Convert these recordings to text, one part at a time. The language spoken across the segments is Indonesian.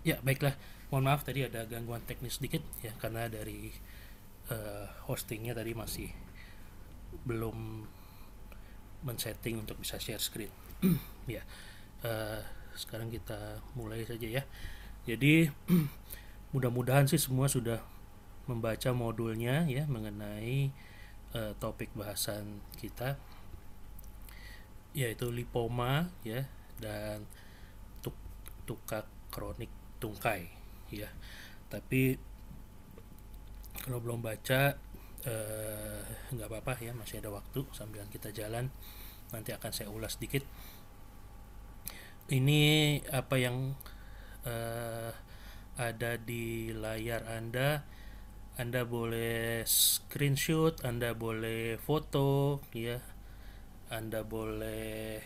Ya, baiklah. Mohon maaf tadi ada gangguan teknis sedikit ya karena dari hostingnya tadi masih belum men-setting untuk bisa share screen. Ya, eh, sekarang kita mulai saja ya. Jadi mudah-mudahan sih semua sudah membaca modulnya ya mengenai topik bahasan kita yaitu lipoma ya dan tukak kronik tungkai ya. Tapi kalau belum baca nggak apa-apa ya, masih ada waktu sambil kita jalan, nanti akan saya ulas sedikit. Ini apa yang eh, ada di layar Anda boleh screenshot, Anda boleh foto ya, Anda boleh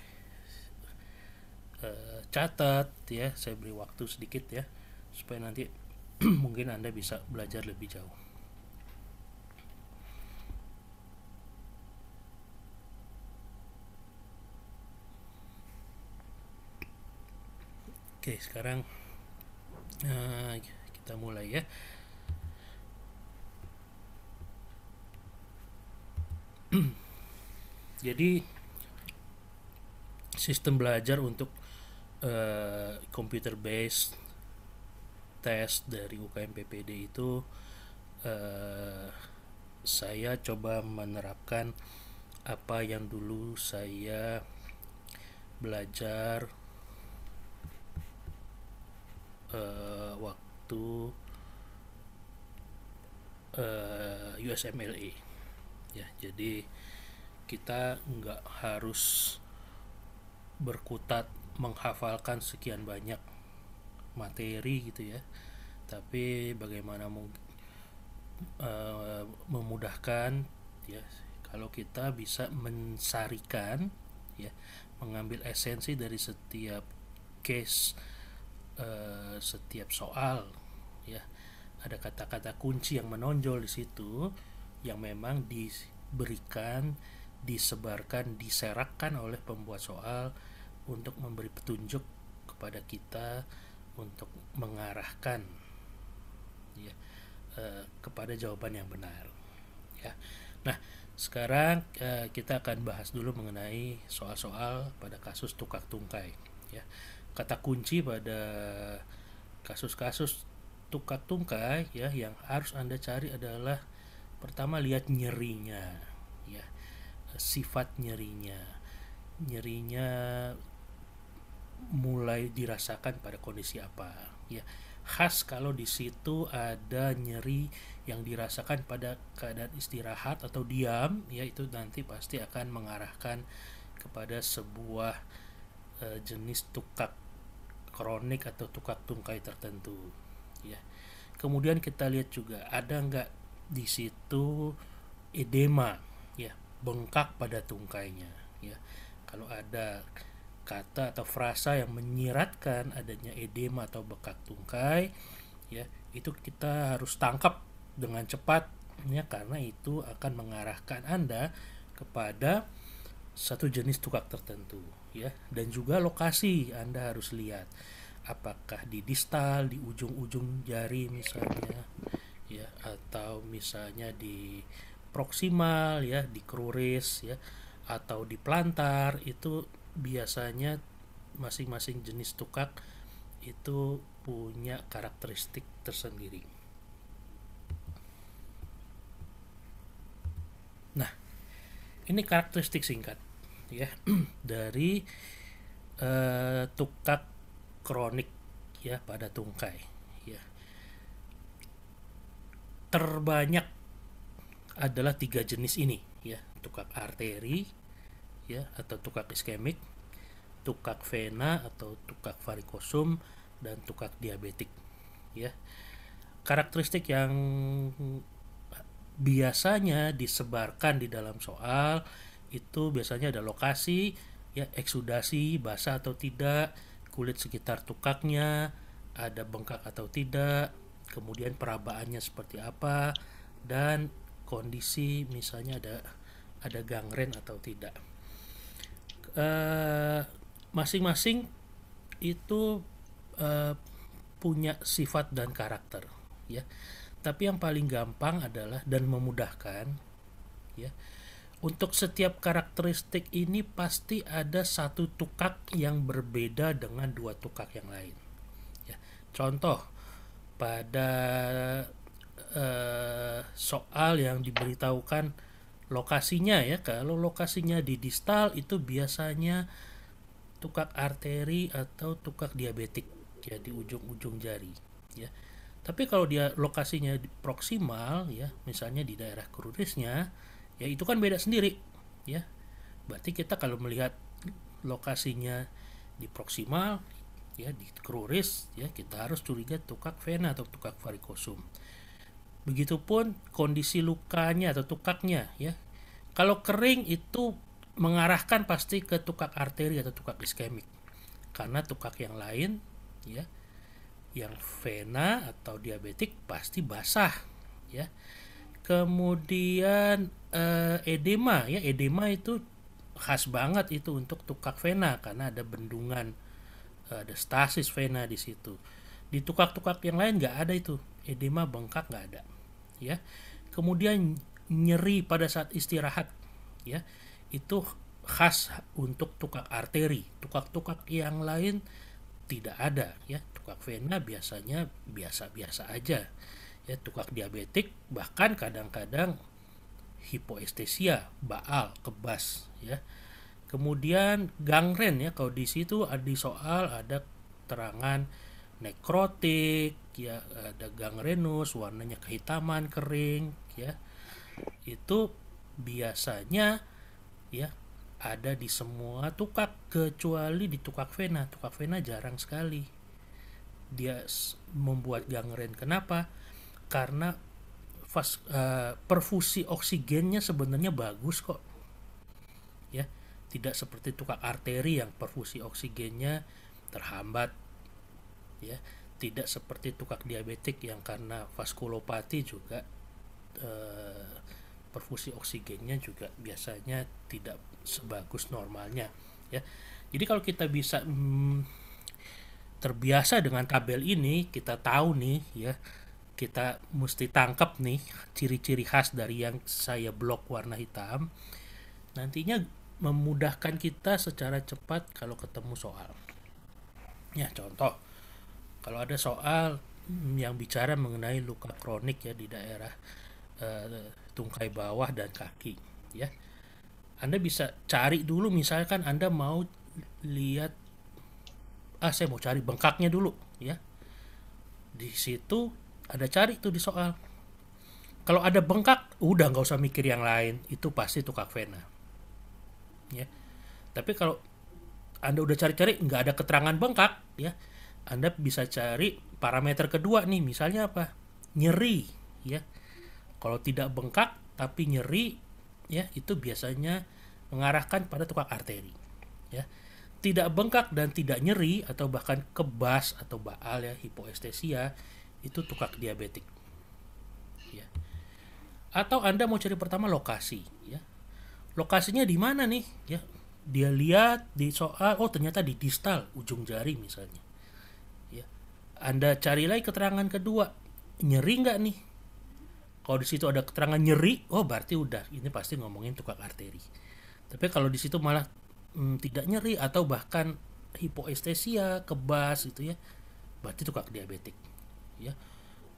catat ya. Saya beri waktu sedikit ya supaya nanti mungkin Anda bisa belajar lebih jauh. Oke, sekarang kita mulai ya. Jadi sistem belajar untuk computer based test dari UKM PPD itu eh, saya coba menerapkan apa yang dulu saya belajar waktu USMLE ya. Jadi kita nggak harus berkutat menghafalkan sekian banyak materi gitu ya, tapi bagaimana memudahkan ya kalau kita bisa mensarikan ya, mengambil esensi dari setiap case, setiap soal ya. Ada kata-kata kunci yang menonjol di situ yang memang diberikan, disebarkan, diserakkan oleh pembuat soal untuk memberi petunjuk kepada kita untuk mengarahkan ya kepada jawaban yang benar ya. Nah, sekarang kita akan bahas dulu mengenai soal-soal pada kasus tukak tungkai ya. Kata kunci pada kasus-kasus tukak tungkai ya yang harus Anda cari adalah pertama lihat nyerinya ya, sifat nyerinya. Nyerinya mulai dirasakan pada kondisi apa ya. Khas kalau di situ ada nyeri yang dirasakan pada keadaan istirahat atau diam ya, itu nanti pasti akan mengarahkan kepada sebuah jenis tukak kronik atau tukak tungkai tertentu ya. Kemudian kita lihat juga ada nggak di situ edema ya, bengkak pada tungkainya ya. Kalau ada kata atau frasa yang menyiratkan adanya edema atau bekak tungkai ya, itu kita harus tangkap dengan cepat ya, karena itu akan mengarahkan Anda kepada satu jenis tukak tertentu ya. Dan juga lokasi Anda harus lihat apakah di distal, di ujung-ujung jari misalnya ya, atau misalnya di proksimal ya, di kruris ya, atau di plantar. Itu biasanya masing-masing jenis tukak itu punya karakteristik tersendiri. Nah, ini karakteristik singkat ya dari tukak kronik ya pada tungkai ya. Terbanyak adalah tiga jenis ini ya, tukak arteri ya atau tukak iskemik, tukak vena atau tukak varikosum, dan tukak diabetik ya. Karakteristik yang biasanya disebarkan di dalam soal itu biasanya ada lokasi ya, eksudasi basah atau tidak, kulit sekitar tukaknya ada bengkak atau tidak, kemudian perabaannya seperti apa, dan kondisi misalnya ada gangren atau tidak. Masing-masing itu eh, punya sifat dan karakter, ya. Tapi yang paling gampang adalah dan memudahkan, ya. Untuk setiap karakteristik ini pasti ada satu tukak yang berbeda dengan dua tukak yang lain. Ya. Contoh pada soal yang diberitahukan lokasinya, ya, kalau lokasinya di distal itu biasanya tukak arteri atau tukak diabetik, ya, di ujung-ujung jari, ya. Tapi kalau dia lokasinya di proksimal, ya, misalnya di daerah krurisnya, ya itu kan beda sendiri, ya. Berarti kita kalau melihat lokasinya di proksimal, ya, di kruris, ya, kita harus curiga tukak vena atau tukak varikosum. Begitupun kondisi lukanya atau tukaknya, ya. Kalau kering itu mengarahkan pasti ke tukak arteri atau tukak iskemik. Karena tukak yang lain, ya, yang vena atau diabetik pasti basah, ya. Kemudian edema, ya, edema itu khas banget itu untuk tukak vena karena ada bendungan, ada stasis vena di situ. Di tukak-tukak yang lain nggak ada itu, edema bengkak nggak ada, ya. Kemudian nyeri pada saat istirahat, ya, itu khas untuk tukak arteri. Tukak-tukak yang lain tidak ada, ya. Tukak vena biasanya biasa-biasa aja, ya. Tukak diabetik bahkan kadang-kadang hipoestesia, baal, kebas, ya. Kemudian gangren, ya, kalau di situ di soal ada terangan nekrotik, ya, ada gangrenus, warnanya kehitaman, kering, ya. Itu biasanya, ya, ada di semua tukak kecuali di tukak vena. Tukak vena jarang sekali dia membuat gangren. Kenapa? Karena perfusi oksigennya sebenarnya bagus kok, ya. Tidak seperti tukak arteri yang perfusi oksigennya terhambat, ya. Tidak seperti tukak diabetik yang karena vaskulopati juga perfusi oksigennya juga biasanya tidak sebagus normalnya, ya. Jadi kalau kita bisa terbiasa dengan tabel ini, kita tahu nih, ya, kita mesti tangkap nih ciri-ciri khas dari yang saya blok warna hitam. Nantinya memudahkan kita secara cepat kalau ketemu soal. Ya, contoh, kalau ada soal yang bicara mengenai luka kronik, ya, di daerah tungkai bawah dan kaki, ya. Anda bisa cari dulu, misalkan Anda mau lihat, saya mau cari bengkaknya dulu, ya. Di situ ada cari tuh di soal. Kalau ada bengkak, udah nggak usah mikir yang lain, itu pasti tukak vena, ya. Tapi kalau Anda udah cari-cari nggak ada keterangan bengkak, ya, Anda bisa cari parameter kedua nih, misalnya apa? Nyeri, ya. Kalau tidak bengkak tapi nyeri, ya, itu biasanya mengarahkan pada tukak arteri, ya. Tidak bengkak dan tidak nyeri atau bahkan kebas atau baal, ya, hipoestesia, itu tukak diabetik, ya. Atau Anda mau cari pertama lokasi, ya. Lokasinya di mana nih, ya? Dia lihat di soal, oh ternyata di distal ujung jari misalnya, ya. Anda cari lagi keterangan kedua, nyeri nggak nih? Kalau di situ ada keterangan nyeri, oh berarti udah ini pasti ngomongin tukak arteri. Tapi kalau di situ malah tidak nyeri atau bahkan hipoestesia, kebas, itu, ya, berarti tukak diabetik, ya.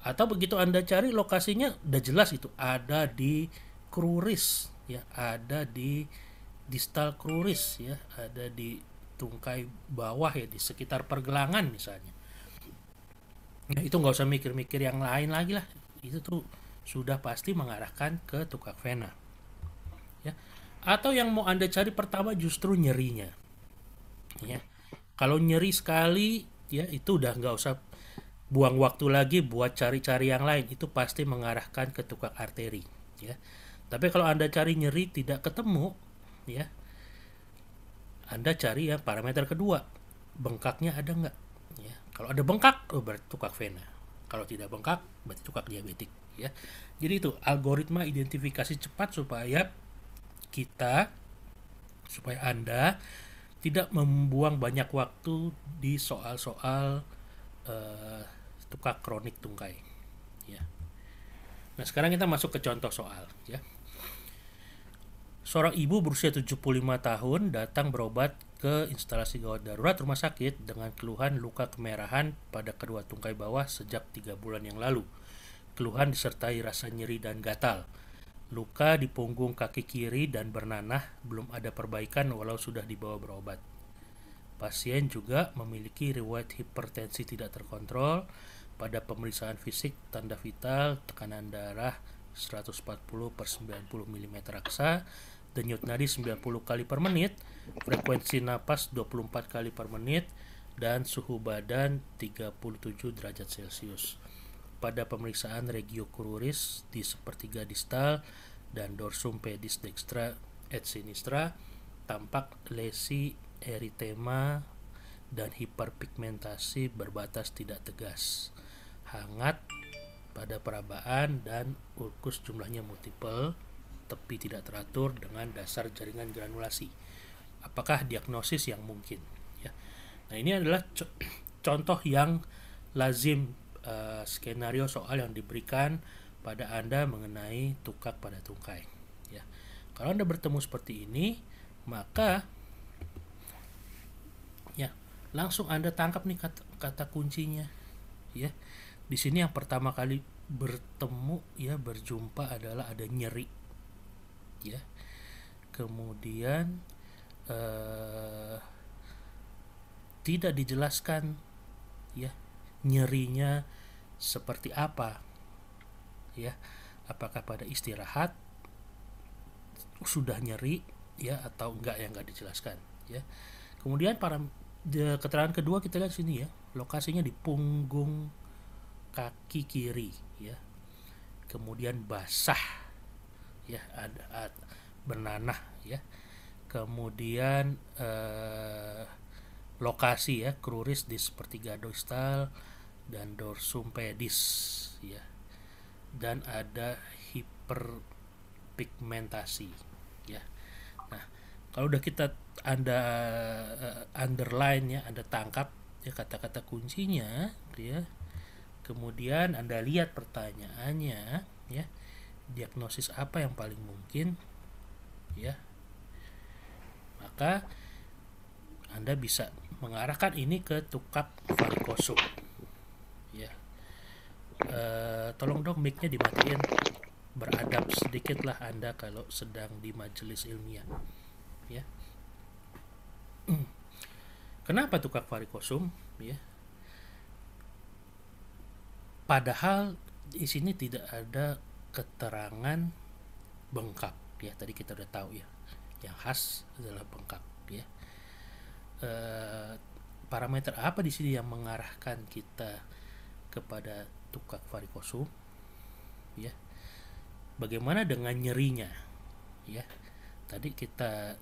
Atau begitu Anda cari lokasinya udah jelas itu ada di kruris, ya, ada di distal kruris, ya, ada di tungkai bawah, ya, di sekitar pergelangan misalnya. Nah, itu nggak usah mikir-mikir yang lain lagi lah. Itu tuh sudah pasti mengarahkan ke tukak vena, ya. Atau yang mau Anda cari pertama justru nyerinya, ya. Kalau nyeri sekali, ya, itu udah nggak usah buang waktu lagi buat cari-cari yang lain, itu pasti mengarahkan ke tukak arteri, ya. Tapi kalau Anda cari nyeri tidak ketemu, ya, Anda cari ya parameter kedua, bengkaknya ada nggak, ya. Kalau ada bengkak, oh berarti tukak vena. Kalau tidak bengkak, berarti tukak diabetik, ya. Jadi itu algoritma identifikasi cepat supaya Anda tidak membuang banyak waktu di soal-soal tukak kronik tungkai ya. Nah, sekarang kita masuk ke contoh soal ya. Seorang ibu berusia 75 tahun datang berobat ke instalasi gawat darurat rumah sakit dengan keluhan luka kemerahan pada kedua tungkai bawah sejak 3 bulan yang lalu. Keluhan disertai rasa nyeri dan gatal. Luka di punggung kaki kiri dan bernanah, belum ada perbaikan walau sudah dibawa berobat. Pasien juga memiliki riwayat hipertensi tidak terkontrol. Pada pemeriksaan fisik, tanda vital, tekanan darah 140/90 mm raksa, denyut nadi 90 kali per menit, frekuensi napas 24 kali per menit, dan suhu badan 37 derajat Celcius. Pada pemeriksaan regiocruris di sepertiga distal dan dorsum pedis dextra et sinistra, tampak lesi eritema dan hiperpigmentasi berbatas tidak tegas, hangat pada perabaan, dan ulkus jumlahnya multiple, tepi tidak teratur dengan dasar jaringan granulasi. Apakah diagnosis yang mungkin? Ya. Nah, ini adalah contoh yang lazim skenario soal yang diberikan pada Anda mengenai tukak pada tungkai. Ya. Kalau Anda bertemu seperti ini, maka ya langsung Anda tangkap nih kata kuncinya. Ya, di sini yang pertama kali bertemu ya berjumpa adalah ada nyeri. Ya, kemudian tidak dijelaskan ya nyerinya seperti apa ya, apakah pada istirahat sudah nyeri ya atau enggak, yang enggak dijelaskan ya. Kemudian keterangan kedua kita lihat sini ya, lokasinya di punggung kaki kiri ya, kemudian basah ya, ada bernanah ya, kemudian lokasi ya kruris di sepertiga distal dan dorsum pedis ya, dan ada hiperpigmentasi ya. Nah, kalau udah Anda underline ya, Anda tangkap ya kata-kata kuncinya ya, kemudian Anda lihat pertanyaannya ya, diagnosis apa yang paling mungkin ya, maka Anda bisa mengarahkan ini ke tukak varikosum ya. Tolong dong mic-nya dimatiin, beradab sedikit lah Anda kalau sedang di majelis ilmiah ya. Kenapa tukak varikosum ya? Padahal di sini tidak ada keterangan bengkak ya, tadi kita udah tahu ya, yang khas adalah bengkak ya. Parameter apa di sini yang mengarahkan kita kepada tukak varikosum ya? Bagaimana dengan nyerinya ya? Tadi kita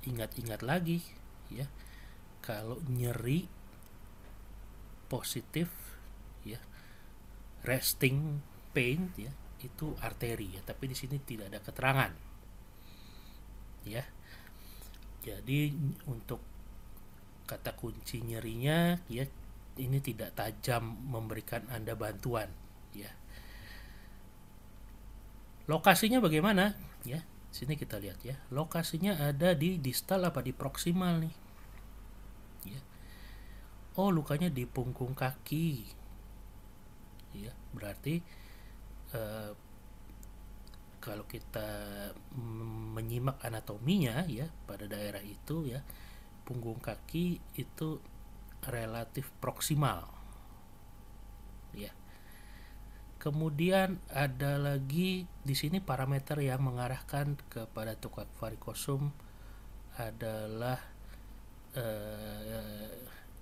ingat-ingat lagi ya, kalau nyeri positif ya, resting pain ya, itu arteri ya, tapi di sini tidak ada keterangan ya. Jadi untuk kata kunci nyerinya ya, ini tidak tajam memberikan Anda bantuan ya. Lokasinya bagaimana ya? Sini kita lihat ya, lokasinya ada di distal apa di proksimal nih ya. Oh, lukanya di punggung kaki ya, berarti kalau kita menyimak anatominya ya, pada daerah itu ya, punggung kaki itu relatif proksimal ya. Kemudian ada lagi di sini parameter yang mengarahkan kepada tukak varikosum adalah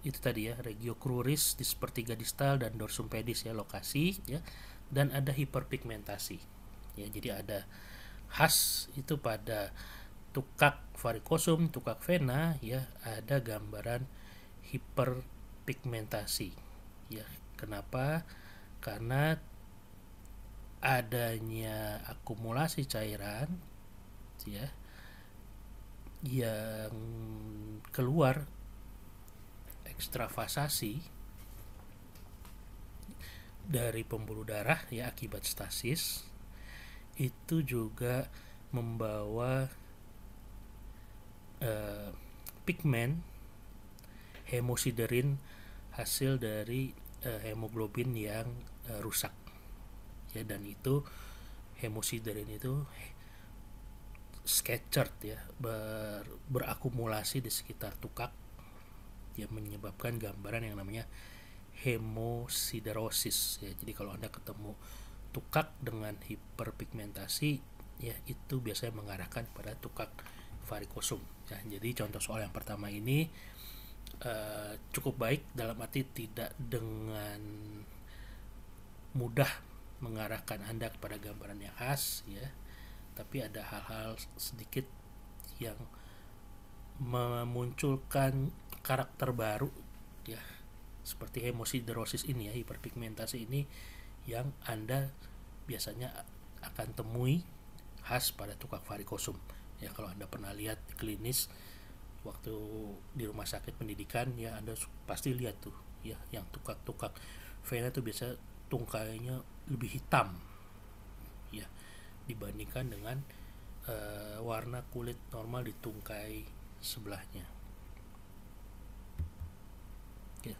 itu tadi ya, regiocruris di sepertiga distal dan dorsum pedis ya, lokasi ya, dan ada hiperpigmentasi ya. Jadi ada khas itu pada tukak varikosum, tukak vena ya, ada gambaran hiperpigmentasi ya. Kenapa? Karena adanya akumulasi cairan ya yang keluar ekstravasasi dari pembuluh darah ya akibat stasis itu juga membawa pigmen hemosiderin hasil dari hemoglobin yang rusak ya, dan itu hemosiderin itu scattered ya, berakumulasi di sekitar tukak yang menyebabkan gambaran yang namanya hemosiderosis ya. Jadi kalau Anda ketemu tukak dengan hiperpigmentasi ya, itu biasanya mengarahkan pada tukak varikosum ya. Jadi contoh soal yang pertama ini cukup baik dalam arti tidak dengan mudah mengarahkan Anda kepada gambaran yang khas ya, tapi ada hal-hal sedikit yang memunculkan karakter baru ya, seperti hemosiderosis ini ya, hiperpigmentasi ini yang Anda biasanya akan temui khas pada tukak varikosum ya. Kalau Anda pernah lihat klinis waktu di rumah sakit pendidikan ya, Anda pasti lihat tuh ya, yang tukak-tukak vena itu biasa tungkainya lebih hitam ya dibandingkan dengan warna kulit normal di tungkai sebelahnya ya.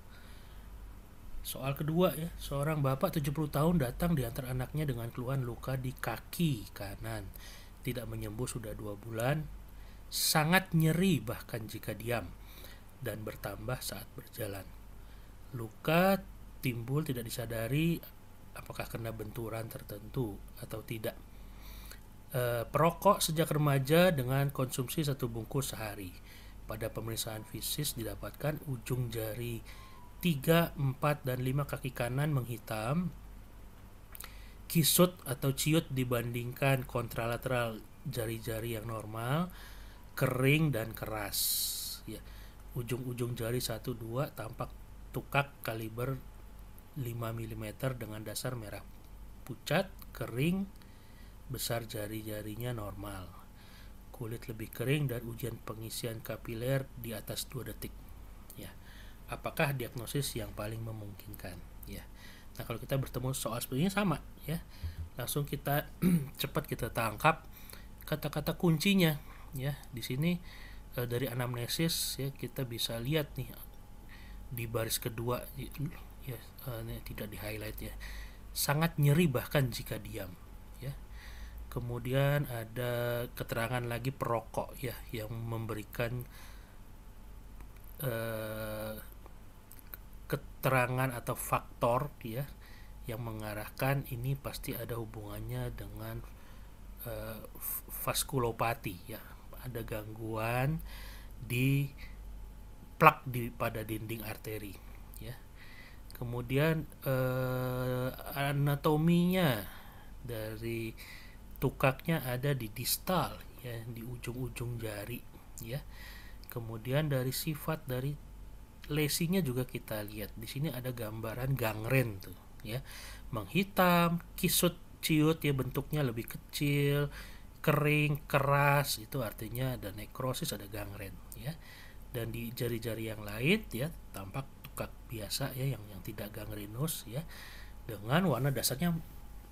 Soal kedua ya, seorang bapak 70 tahun datang diantar anaknya dengan keluhan luka di kaki kanan, tidak menyembuh sudah 2 bulan, sangat nyeri bahkan jika diam, dan bertambah saat berjalan. Luka timbul tidak disadari apakah kena benturan tertentu atau tidak. Perokok sejak remaja dengan konsumsi 1 bungkus sehari. Pada pemeriksaan fisik didapatkan ujung jari 3, 4, dan 5 kaki kanan menghitam, kisut atau ciut dibandingkan kontralateral jari-jari yang normal, kering dan keras ya. Ujung-ujung jari 1, 2 tampak tukak kaliber 5 mm dengan dasar merah pucat, kering, besar jari-jarinya normal, kulit lebih kering, dan ujian pengisian kapiler di atas 2 detik ya. Apakah diagnosis yang paling memungkinkan ya. Nah, kalau kita bertemu soal seperti ini sama ya, langsung kita cepat kita tangkap kata-kata kuncinya ya. Di sini dari anamnesis ya, kita bisa lihat nih di baris kedua ya, tidak di highlight ya, sangat nyeri bahkan jika diam ya. Kemudian ada keterangan lagi perokok ya, yang memberikan keterangan atau faktor ya yang mengarahkan ini pasti ada hubungannya dengan vaskulopati ya, ada gangguan di plak pada dinding arteri ya. Kemudian anatominya dari tukaknya ada di distal ya, di ujung-ujung jari ya. Kemudian dari sifat dari lesinya juga kita lihat di sini ada gambaran gangren tuh ya, menghitam, kisut, ciut ya, bentuknya lebih kecil, kering, keras, itu artinya ada nekrosis, ada gangren ya. Dan di jari-jari yang lain ya tampak tukak biasa ya, yang tidak gangrenus ya, dengan warna dasarnya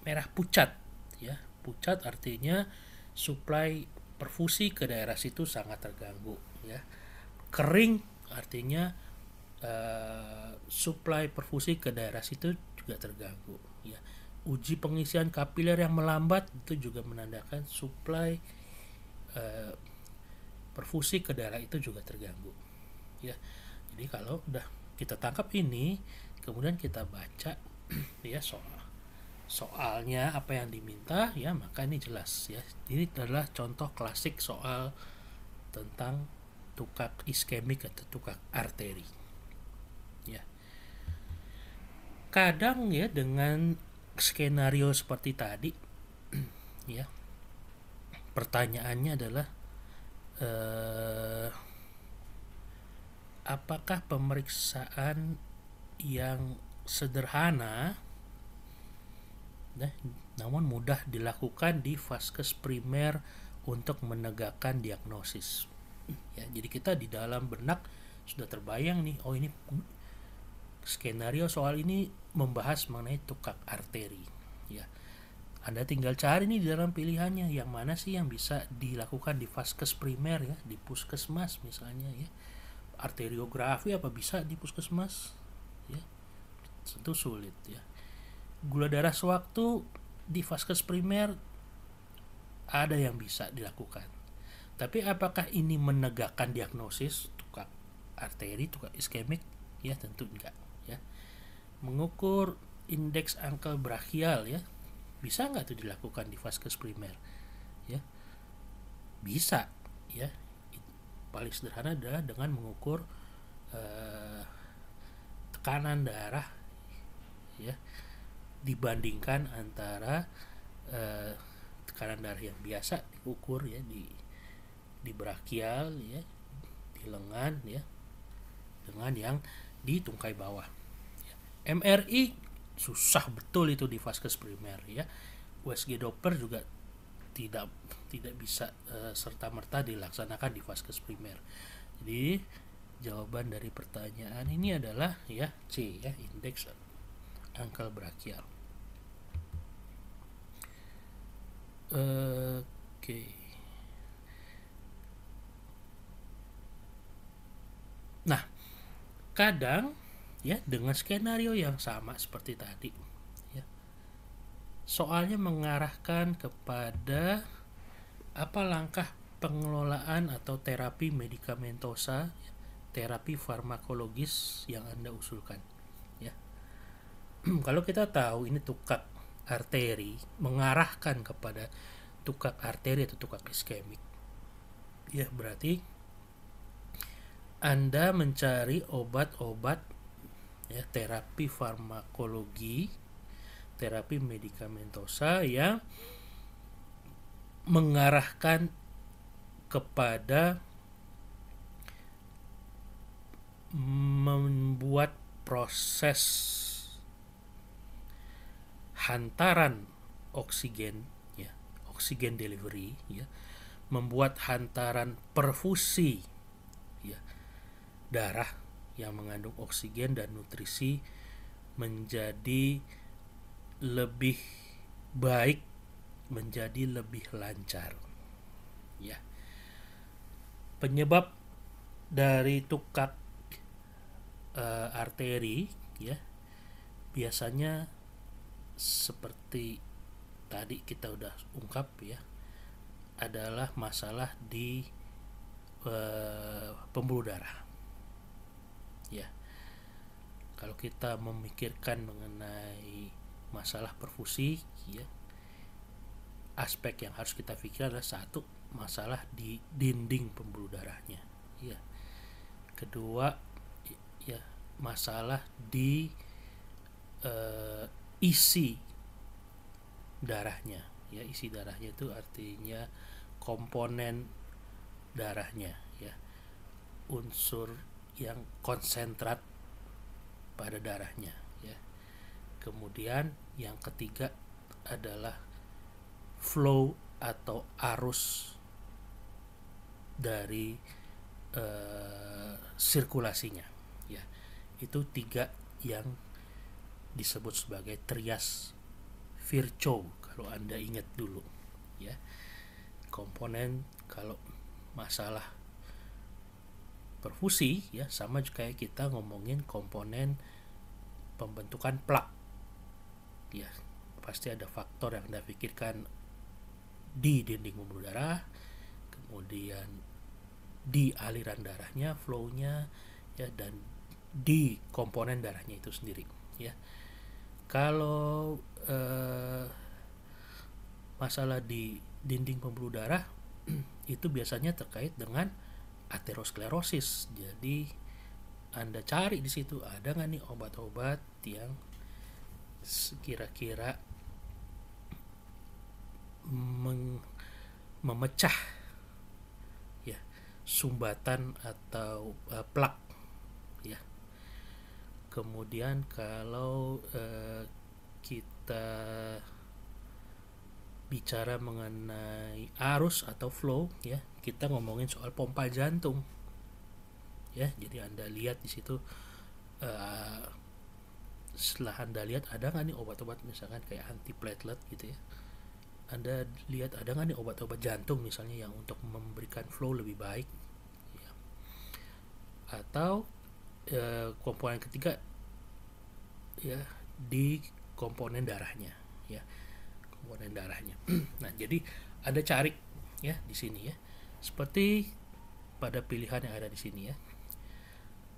merah pucat ya. Pucat artinya suplai perfusi ke daerah situ sangat terganggu ya. Kering artinya suplai perfusi ke daerah situ juga terganggu ya. Uji pengisian kapiler yang melambat itu juga menandakan suplai perfusi ke daerah itu juga terganggu ya. Jadi kalau udah kita tangkap ini, kemudian kita baca ya soalnya apa yang diminta ya, maka ini jelas ya. Ini adalah contoh klasik soal tentang tukak iskemik atau tukak arteri ya. Kadang ya dengan skenario seperti tadi ya, pertanyaannya adalah apakah pemeriksaan yang sederhana namun mudah dilakukan di vaskes primer untuk menegakkan diagnosis Ya, jadi kita di dalam benak sudah terbayang nih, oh ini skenario soal ini membahas mengenai tukak arteri. Ya, Anda tinggal cari nih di dalam pilihannya yang mana sih yang bisa dilakukan di vaskes primer ya, di puskesmas misalnya ya. Arteriografi apa bisa di puskesmas? Ya, tentu sulit ya. Gula darah sewaktu di vaskes primer ada yang bisa dilakukan. Tapi apakah ini menegakkan diagnosis tukak arteri, tukak iskemik? Ya tentu enggak ya. Mengukur indeks angkel brachial ya, bisa nggak itu dilakukan di vaskes primer? Ya, bisa ya. Paling sederhana adalah dengan mengukur tekanan darah ya, dibandingkan antara tekanan darah yang biasa diukur ya di brachial ya, di lengan ya, dengan yang di tungkai bawah. MRI susah betul itu di vaskes primer ya. USG Doppler juga tidak bisa serta merta dilaksanakan di vaskes primer. Jadi jawaban dari pertanyaan ini adalah ya C ya, indeks angkel brachial. Oke. Nah, kadang ya dengan skenario yang sama seperti tadi ya, soalnya mengarahkan kepada apa langkah pengelolaan atau terapi medikamentosa, terapi farmakologis yang Anda usulkan ya. Kalau kita tahu ini tukak arteri, mengarahkan kepada tukak arteri atau tukak iskemik ya, berarti Anda mencari obat-obat ya, terapi farmakologi, terapi medikamentosa yang mengarahkan kepada membuat proses hantaran oksigen ya, oksigen delivery ya, membuat hantaran perfusi ya, darah yang mengandung oksigen dan nutrisi menjadi lebih baik, menjadi lebih lancar ya. Penyebab dari tukak arteri ya, biasanya seperti tadi kita udah ungkap ya, adalah masalah di pembuluh darah ya. Kalau kita memikirkan mengenai masalah perfusi ya, aspek yang harus kita pikirkan adalah satu, masalah di dinding pembuluh darahnya ya. Kedua ya, masalah di isi darahnya ya. Isi darahnya itu artinya komponen darahnya ya, unsur yang konsentrat pada darahnya ya. Kemudian yang ketiga adalah flow atau arus dari sirkulasinya ya. Itu tiga yang disebut sebagai trias Virchow kalau Anda ingat dulu ya. Komponen kalau masalah perfusi ya, sama kayak kita ngomongin komponen pembentukan plak ya, pasti ada faktor yang Anda pikirkan di dinding pembuluh darah, kemudian di aliran darahnya, flow-nya ya, dan di komponen darahnya itu sendiri ya. Kalau masalah di dinding pembuluh darah itu biasanya terkait dengan aterosklerosis. Jadi Anda cari di situ ada nggak nih obat-obat yang kira-kira memecah ya sumbatan atau plak ya. Kemudian kalau kita bicara mengenai arus atau flow ya, kita ngomongin soal pompa jantung ya. Jadi Anda lihat di situ, setelah Anda lihat ada nggak nih obat-obat misalkan kayak antiplatelet gitu ya, Anda lihat ada nggak nih obat-obat jantung misalnya yang untuk memberikan flow lebih baik ya. Atau komponen ketiga ya, di komponen darahnya ya, komponen darahnya. Nah, jadi Anda cari ya di sini ya, seperti pada pilihan yang ada di sini ya.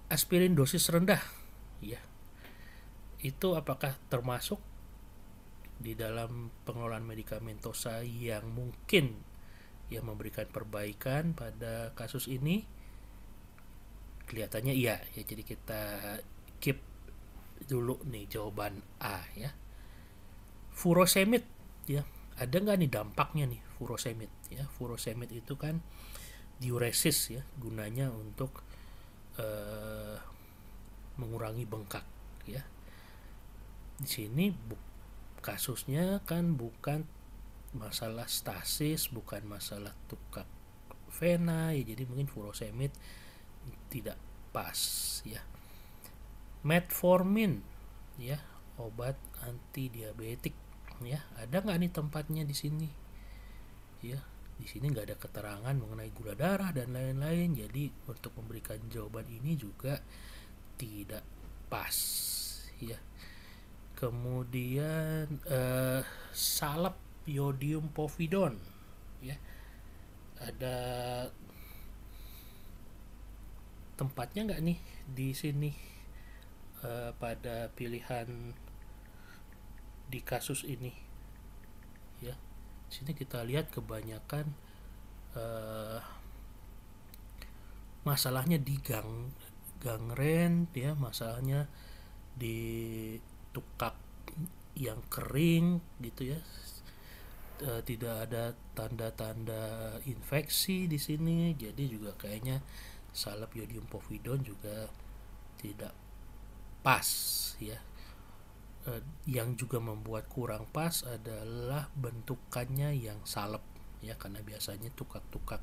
Aspirin dosis rendah ya, itu apakah termasuk di dalam pengelolaan medikamentosa yang mungkin yang memberikan perbaikan pada kasus ini? Kelihatannya iya ya, jadi kita keep dulu nih jawaban A ya. Furosemid ya, ada nggak nih dampaknya nih furosemid ya. Furosemid itu kan diuresis ya, gunanya untuk mengurangi bengkak ya. Di sini kasusnya kan bukan masalah stasis, bukan masalah tukak vena ya, jadi mungkin furosemid tidak pas ya. Metformin ya, obat anti diabetik ya, ada nggak nih tempatnya di sini ya. Di sini nggak ada keterangan mengenai gula darah dan lain-lain, jadi untuk memberikan jawaban ini juga tidak pas ya. Kemudian salep yodium povidon ya, ada tempatnya nggak nih di sini pada pilihan di kasus ini ya. Di sini kita lihat kebanyakan masalahnya di gangren ya, masalahnya di tukak yang kering gitu ya. Tidak ada tanda-tanda infeksi di sini, jadi juga kayaknya salep yodium povidon juga tidak pas ya. Yang juga membuat kurang pas adalah bentukannya yang salep ya, karena biasanya tukak-tukak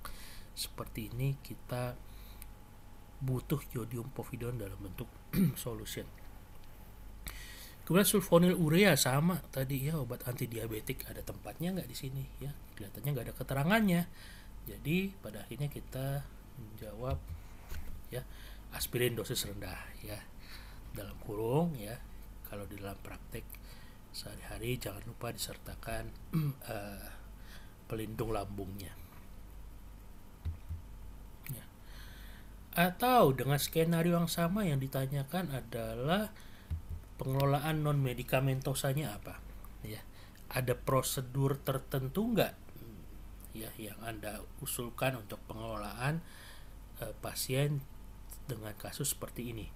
seperti ini kita butuh yodium povidon dalam bentuk solution. Kemudian sulfonil urea sama tadi ya, obat anti diabetik, ada tempatnya nggak di sini ya, kelihatannya nggak ada keterangannya. Jadi pada akhirnya kita menjawab ya, aspirin dosis rendah ya, dalam kurung ya, kalau di dalam praktek sehari-hari jangan lupa disertakan pelindung lambungnya ya. Atau dengan skenario yang sama yang ditanyakan adalah pengelolaan non medikamentosanya apa ya, ada prosedur tertentu nggak ya yang Anda usulkan untuk pengelolaan pasien dengan kasus seperti ini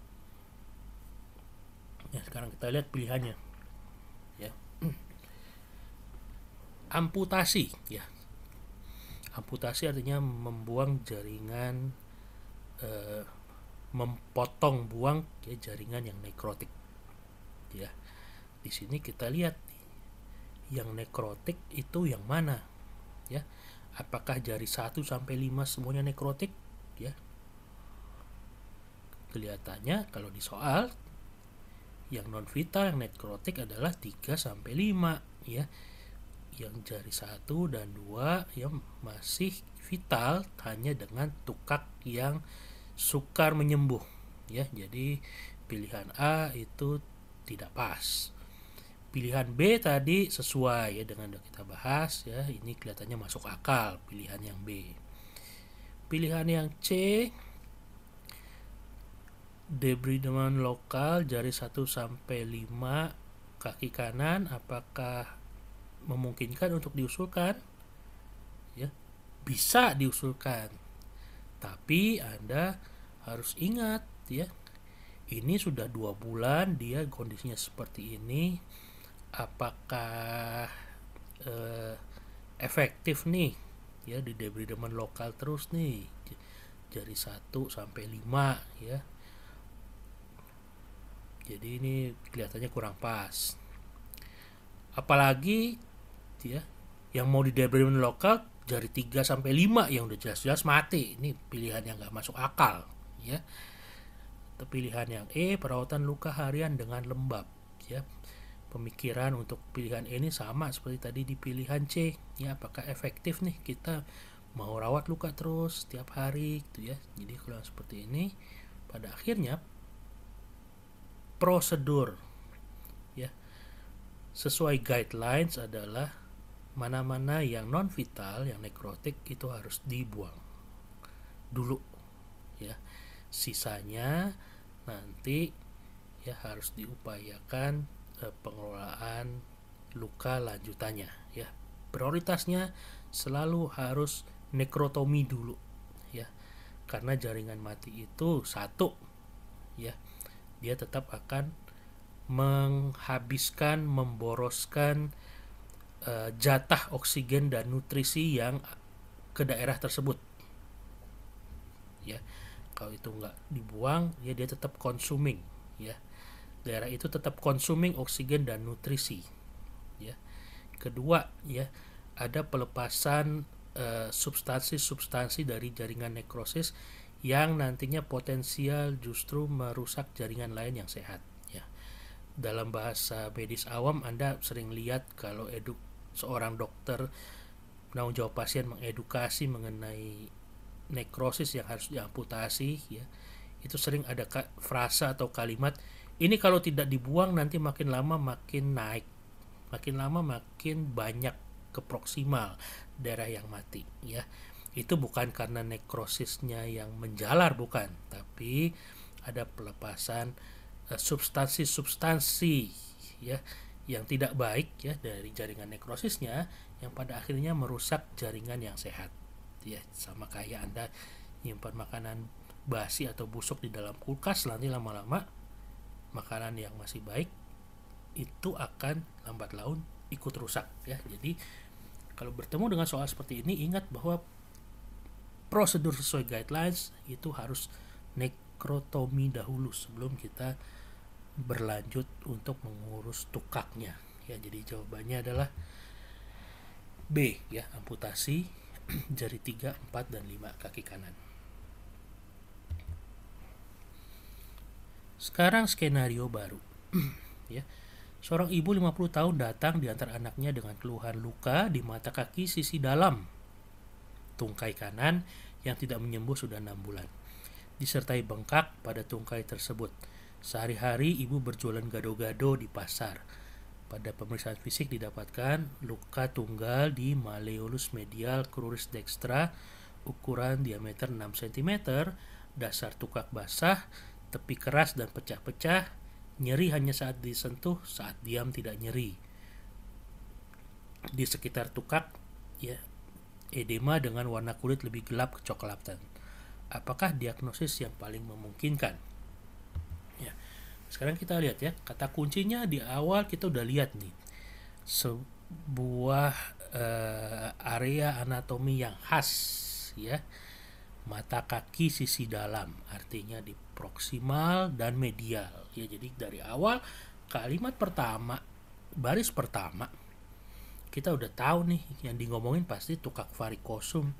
ya. Sekarang kita lihat pilihannya ya. Amputasi ya, amputasi artinya membuang jaringan, memotong buang ya jaringan yang nekrotik ya. Di sini kita lihat yang nekrotik itu yang mana ya, apakah jari 1 sampai 5 semuanya nekrotik ya. Kelihatannya kalau di soal yang non vital yang nekrotik adalah 3 sampai 5 ya. Yang jari 1 dan 2 yang masih vital hanya dengan tukak yang sukar menyembuh ya. Jadi pilihan A itu tidak pas. Pilihan B tadi sesuai ya dengan yang kita bahas ya, ini kelihatannya masuk akal pilihan yang B. Pilihan yang C, debridement lokal jari 1 sampai 5 kaki kanan, apakah memungkinkan untuk diusulkan? Ya, bisa diusulkan. Tapi Anda harus ingat ya, ini sudah 2 bulan dia kondisinya seperti ini, apakah efektif nih ya di debridement lokal terus nih jari 1 sampai 5 ya. Jadi ini kelihatannya kurang pas. Apalagi ya, yang mau di debridement lokal jari 3 sampai 5 yang udah jelas-jelas mati. Ini pilihan yang nggak masuk akal, ya. Pilihan yang E, perawatan luka harian dengan lembab, ya. Pemikiran untuk pilihan E ini sama seperti tadi di pilihan C, ya. Apakah efektif nih kita mau rawat luka terus setiap hari gitu ya. Jadi kalau seperti ini pada akhirnya prosedur, ya, sesuai guidelines adalah mana-mana yang non vital, yang nekrotik itu harus dibuang dulu, ya. Sisanya nanti ya harus diupayakan pengelolaan luka lanjutannya, ya. Prioritasnya selalu harus nekrotomi dulu, ya, karena jaringan mati itu satu, ya, dia tetap akan menghabiskan, memboroskan jatah oksigen dan nutrisi yang ke daerah tersebut, ya. Kalau itu nggak dibuang, ya dia tetap consuming, ya. Daerah itu tetap consuming oksigen dan nutrisi, ya. Kedua, ya, ada pelepasan substansi-substansi dari jaringan nekrosis yang nantinya potensial justru merusak jaringan lain yang sehat, ya. Dalam bahasa medis awam, Anda sering lihat kalau seorang dokter penanggung jawab pasien mengedukasi mengenai nekrosis yang harus diamputasi, ya, itu sering ada frasa atau kalimat, ini kalau tidak dibuang nanti makin lama makin naik, makin lama makin banyak ke proksimal daerah yang mati, ya. Itu bukan karena nekrosisnya yang menjalar, bukan, tapi ada pelepasan substansi-substansi, ya, yang tidak baik, ya, dari jaringan nekrosisnya yang pada akhirnya merusak jaringan yang sehat, ya. Sama kayak Anda nyimpan makanan basi atau busuk di dalam kulkas, nanti lama-lama makanan yang masih baik itu akan lambat laun ikut rusak, ya. Jadi kalau bertemu dengan soal seperti ini, ingat bahwa prosedur sesuai guidelines itu harus nekrotomi dahulu sebelum kita berlanjut untuk mengurus tukaknya, ya. Jadi jawabannya adalah B, ya, amputasi jari 3, 4, dan 5 kaki kanan. Sekarang skenario baru. Ya. Seorang ibu 50 tahun datang diantar anaknya dengan keluhan luka di mata kaki sisi dalam tungkai kanan yang tidak menyembuh sudah 6 bulan, disertai bengkak pada tungkai tersebut. Sehari-hari ibu berjualan gado-gado di pasar. Pada pemeriksaan fisik didapatkan luka tunggal di malleolus medial cruris dextra, ukuran diameter 6 cm, dasar tukak basah, tepi keras dan pecah-pecah, nyeri hanya saat disentuh, saat diam tidak nyeri. Di sekitar tukak, ya, edema dengan warna kulit lebih gelap kecoklatan. Apakah diagnosis yang paling memungkinkan? Ya. Sekarang kita lihat, ya, kata kuncinya di awal kita udah lihat nih. Sebuah area anatomi yang khas, ya. Mata kaki sisi dalam, artinya di proksimal dan medial, ya. Jadi dari awal kalimat pertama, baris pertama, kita udah tahu nih yang di ngomongin pasti tukak varikosum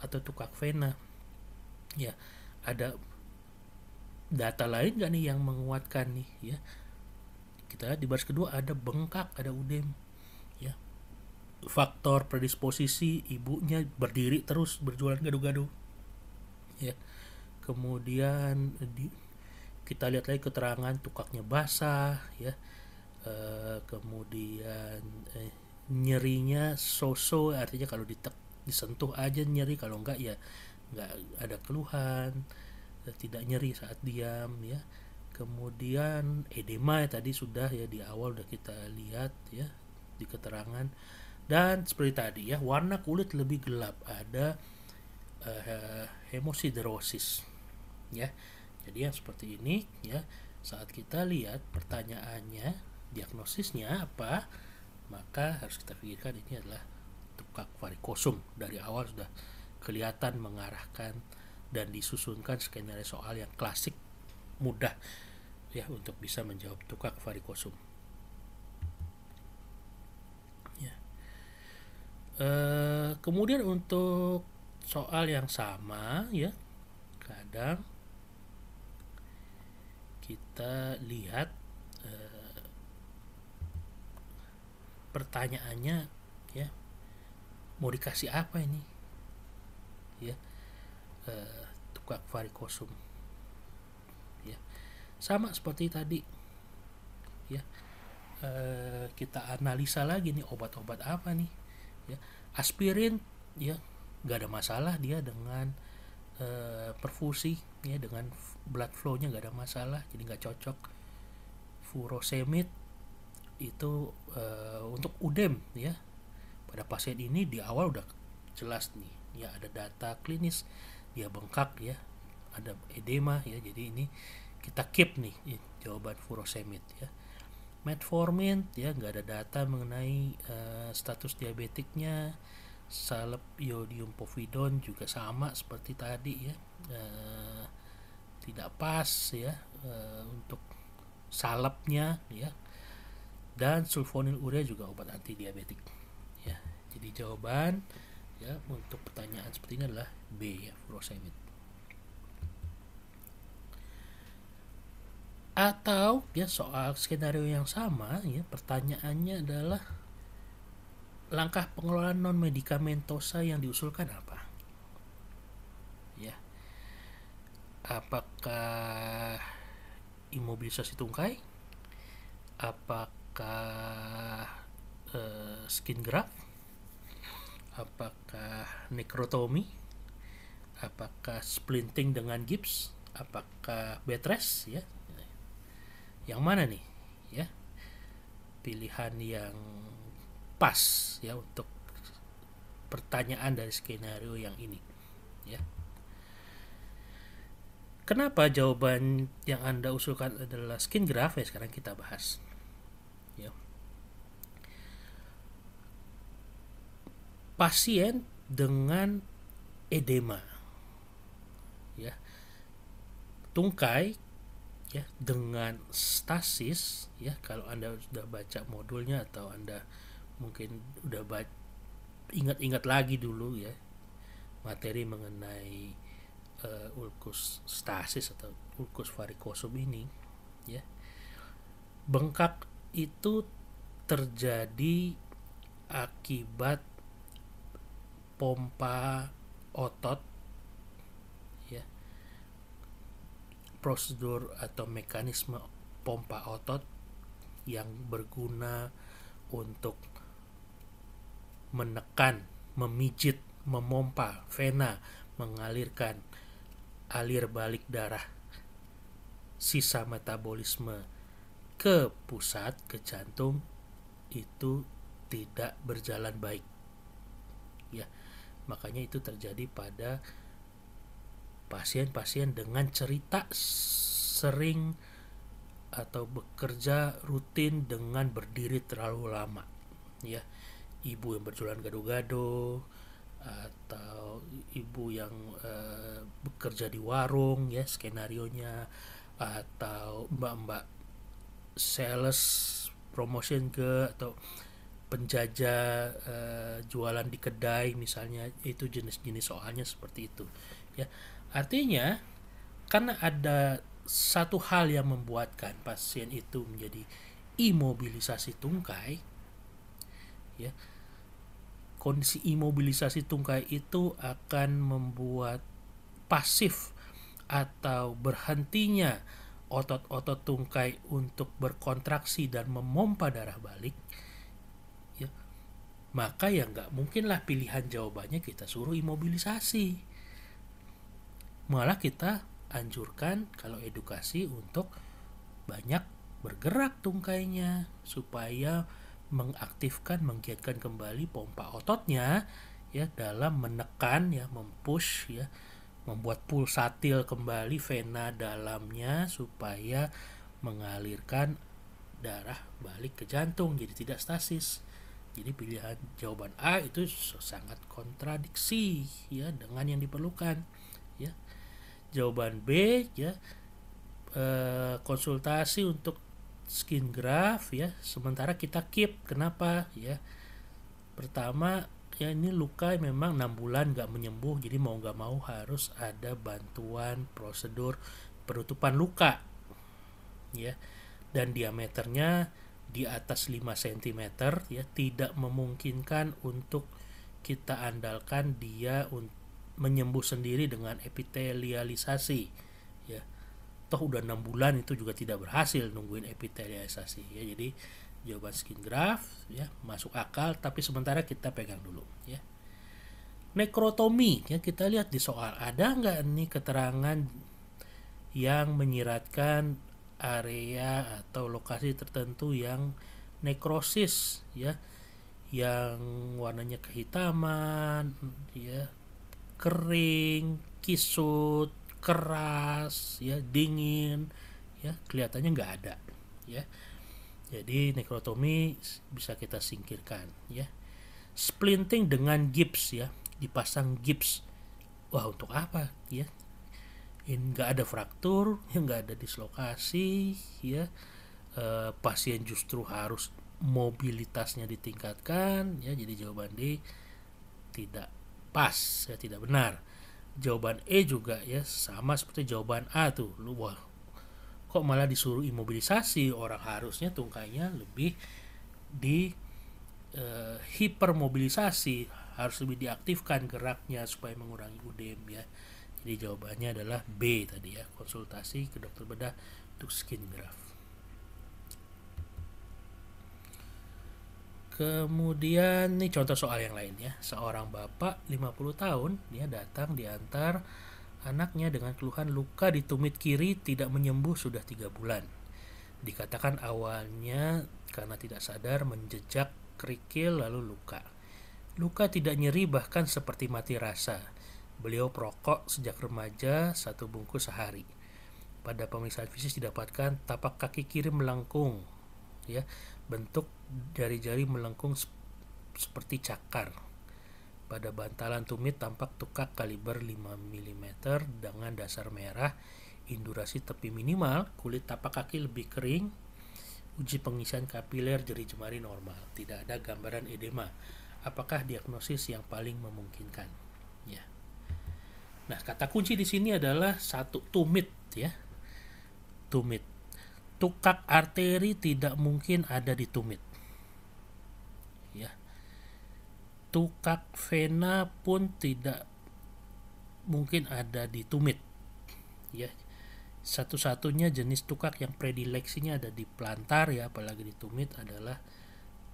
atau tukak vena, ya. Ada data lain gak nih yang menguatkan nih, ya? Kita lihat di baris kedua ada bengkak, ada udem, ya. Faktor predisposisi, ibunya berdiri terus berjualan gado-gado, ya. Kemudian kita lihat lagi keterangan tukaknya basah, ya. Kemudian nyerinya so-so, artinya kalau disentuh aja nyeri, kalau enggak ya enggak ada keluhan, tidak nyeri saat diam, ya. Kemudian edema tadi sudah, ya, di awal udah kita lihat, ya, di keterangan. Dan seperti tadi, ya, warna kulit lebih gelap, ada hemosiderosis, ya. Jadi yang seperti ini, ya, saat kita lihat pertanyaannya, diagnosisnya apa, maka harus kita pikirkan ini adalah tukak varikosum. Dari awal sudah kelihatan mengarahkan dan disusunkan skenario soal yang klasik, mudah, ya, untuk bisa menjawab tukak varikosum. Ya. Kemudian untuk soal yang sama ya, kadang kita lihat pertanyaannya ya, mau dikasih apa ini ya, tukak varikosum ya, sama seperti tadi ya. Kita analisa lagi nih, obat-obat apa nih ya. Aspirin ya nggak ada masalah dia dengan perfusi ya, dengan blood flow-nya nggak ada masalah, jadi nggak cocok. Furosemid itu untuk udem ya, pada pasien ini di awal udah jelas nih ya, ada data klinis dia bengkak ya, ada edema ya, jadi ini kita keep nih jawaban furosemid ya. Metformin ya nggak ada data mengenai status diabetiknya. Salep iodium povidon juga sama seperti tadi ya, tidak pas ya untuk salepnya ya. Dan sulfonylurea juga obat anti diabetik ya. Jadi jawaban ya untuk pertanyaan seperti ini adalah B ya, furosemid. Atau ya soal skenario yang sama ya, pertanyaannya adalah langkah pengelolaan non medikamentosa yang diusulkan apa ya. Apakah imobilisasi tungkai, apakah skin graft, apakah nekrotomi, apakah splinting dengan gips, apakah bed rest ya. Yang mana nih ya pilihan yang pas ya untuk pertanyaan dari skenario yang ini ya. Kenapa jawaban yang Anda usulkan adalah skin graft ya, sekarang kita bahas ya. Pasien dengan edema ya, tungkai ya dengan stasis ya. Kalau Anda sudah baca modulnya atau Anda mungkin udah ingat-ingat lagi dulu ya materi mengenai ulkus stasis atau ulkus varikosum ini ya, bengkak itu terjadi akibat pompa otot ya, prosedur atau mekanisme pompa otot yang berguna untuk menekan, memijit, memompa vena, mengalirkan alir balik darah sisa metabolisme ke pusat, ke jantung, itu tidak berjalan baik ya. Makanya itu terjadi pada pasien-pasien dengan cerita sering atau bekerja rutin dengan berdiri terlalu lama ya. Ibu yang berjualan gado-gado, atau ibu yang bekerja di warung ya skenarionya, atau mbak-mbak sales promotion ke, atau penjajah jualan di kedai misalnya, itu jenis-jenis soalnya seperti itu ya. Artinya karena ada satu hal yang membuatkan pasien itu menjadi imobilisasi tungkai ya. Kondisi imobilisasi tungkai itu akan membuat pasif atau berhentinya otot-otot tungkai untuk berkontraksi dan memompa darah balik ya. Maka ya nggak mungkinlah pilihan jawabannya kita suruh imobilisasi. Malah kita anjurkan kalau edukasi untuk banyak bergerak tungkainya supaya mengaktifkan, menggiatkan kembali pompa ototnya ya, dalam menekan ya, mempush ya, membuat pulsatil kembali vena dalamnya supaya mengalirkan darah balik ke jantung, jadi tidak stasis. Jadi pilihan jawaban A itu sangat kontradiksi ya dengan yang diperlukan ya. Jawaban B ya, konsultasi untuk skin graft ya, sementara kita keep. Kenapa ya? Pertama ya ini luka memang 6 bulan nggak menyembuh, jadi mau nggak mau harus ada bantuan prosedur penutupan luka ya, dan diameternya di atas 5 cm ya, tidak memungkinkan untuk kita andalkan dia menyembuh sendiri dengan epitelialisasi ya. Toh udah 6 bulan itu juga tidak berhasil nungguin epitelialisasi ya. Jadi jawaban skin graft ya masuk akal, tapi sementara kita pegang dulu ya. Nekrotomi ya, kita lihat di soal ada nggak nih keterangan yang menyiratkan area atau lokasi tertentu yang nekrosis ya, yang warnanya kehitaman ya, kering, kisut, keras ya, dingin ya, kelihatannya nggak ada ya. Jadi nekrotomi bisa kita singkirkan ya. Splinting dengan gips ya, dipasang gips, wah untuk apa ya, ini nggak ada fraktur, nggak ada dislokasi ya, pasien justru harus mobilitasnya ditingkatkan ya. Jadi jawaban D tidak pas ya, tidak benar. Jawaban E juga ya sama seperti jawaban A tuh, wah kok malah disuruh imobilisasi, orang harusnya tungkainya lebih di hipermobilisasi, harus lebih diaktifkan geraknya supaya mengurangi udem ya. Jadi jawabannya adalah B tadi ya, konsultasi ke dokter bedah untuk skin graft. Kemudian nih contoh soal yang lain ya. Seorang bapak 50 tahun dia datang diantar anaknya dengan keluhan luka di tumit kiri tidak menyembuh sudah 3 bulan. Dikatakan awalnya karena tidak sadar menjejak kerikil lalu luka. Luka tidak nyeri bahkan seperti mati rasa. Beliau perokok sejak remaja 1 bungkus sehari. Pada pemeriksaan fisik didapatkan tapak kaki kiri melengkung ya, bentuk jari-jari melengkung seperti cakar. Pada bantalan tumit tampak tukak kaliber 5 mm dengan dasar merah, indurasi tepi minimal, kulit tapak kaki lebih kering, uji pengisian kapiler jari jemari normal, tidak ada gambaran edema. Apakah diagnosis yang paling memungkinkan? Ya. Nah, kata kunci di sini adalah satu, tumit ya. Tumit. Tukak arteri tidak mungkin ada di tumit. Ya. Tukak vena pun tidak mungkin ada di tumit. Ya. Satu-satunya jenis tukak yang predileksinya ada di plantar ya, apalagi di tumit, adalah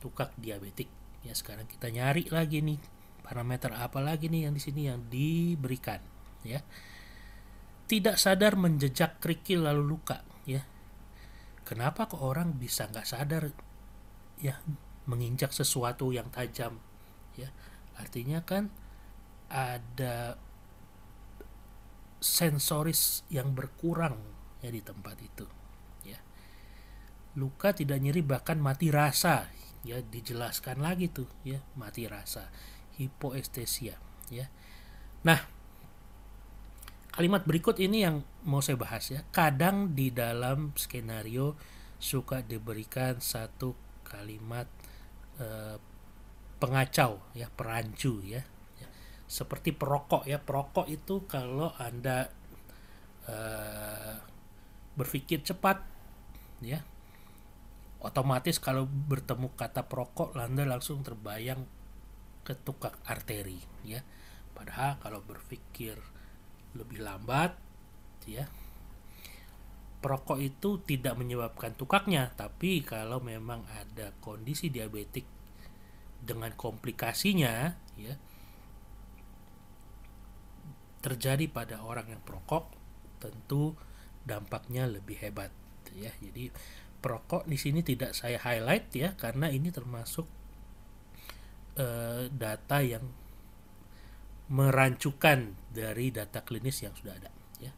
tukak diabetik. Ya, sekarang kita nyari lagi nih parameter apa lagi nih yang di sini yang diberikan ya. Tidak sadar menjejak kerikil lalu luka ya. Kenapa kok orang bisa nggak sadar ya menginjak sesuatu yang tajam ya? Artinya kan ada sensoris yang berkurang ya di tempat itu ya. Luka tidak nyeri bahkan mati rasa ya, dijelaskan lagi tuh ya, mati rasa, hipoestesia ya. Nah, kalimat berikut ini yang mau saya bahas ya. Kadang di dalam skenario suka diberikan satu kalimat pengacau ya, perancu ya. Seperti perokok ya. Perokok itu kalau Anda berpikir cepat ya, otomatis kalau bertemu kata perokok Anda langsung terbayang ke tukak arteri ya. Padahal kalau berpikir lebih lambat ya, perokok itu tidak menyebabkan tukaknya, tapi kalau memang ada kondisi diabetik dengan komplikasinya ya terjadi pada orang yang perokok, tentu dampaknya lebih hebat ya. Jadi perokok di sini tidak saya highlight ya, karena ini termasuk data yang merancukan dari data klinis yang sudah ada ya.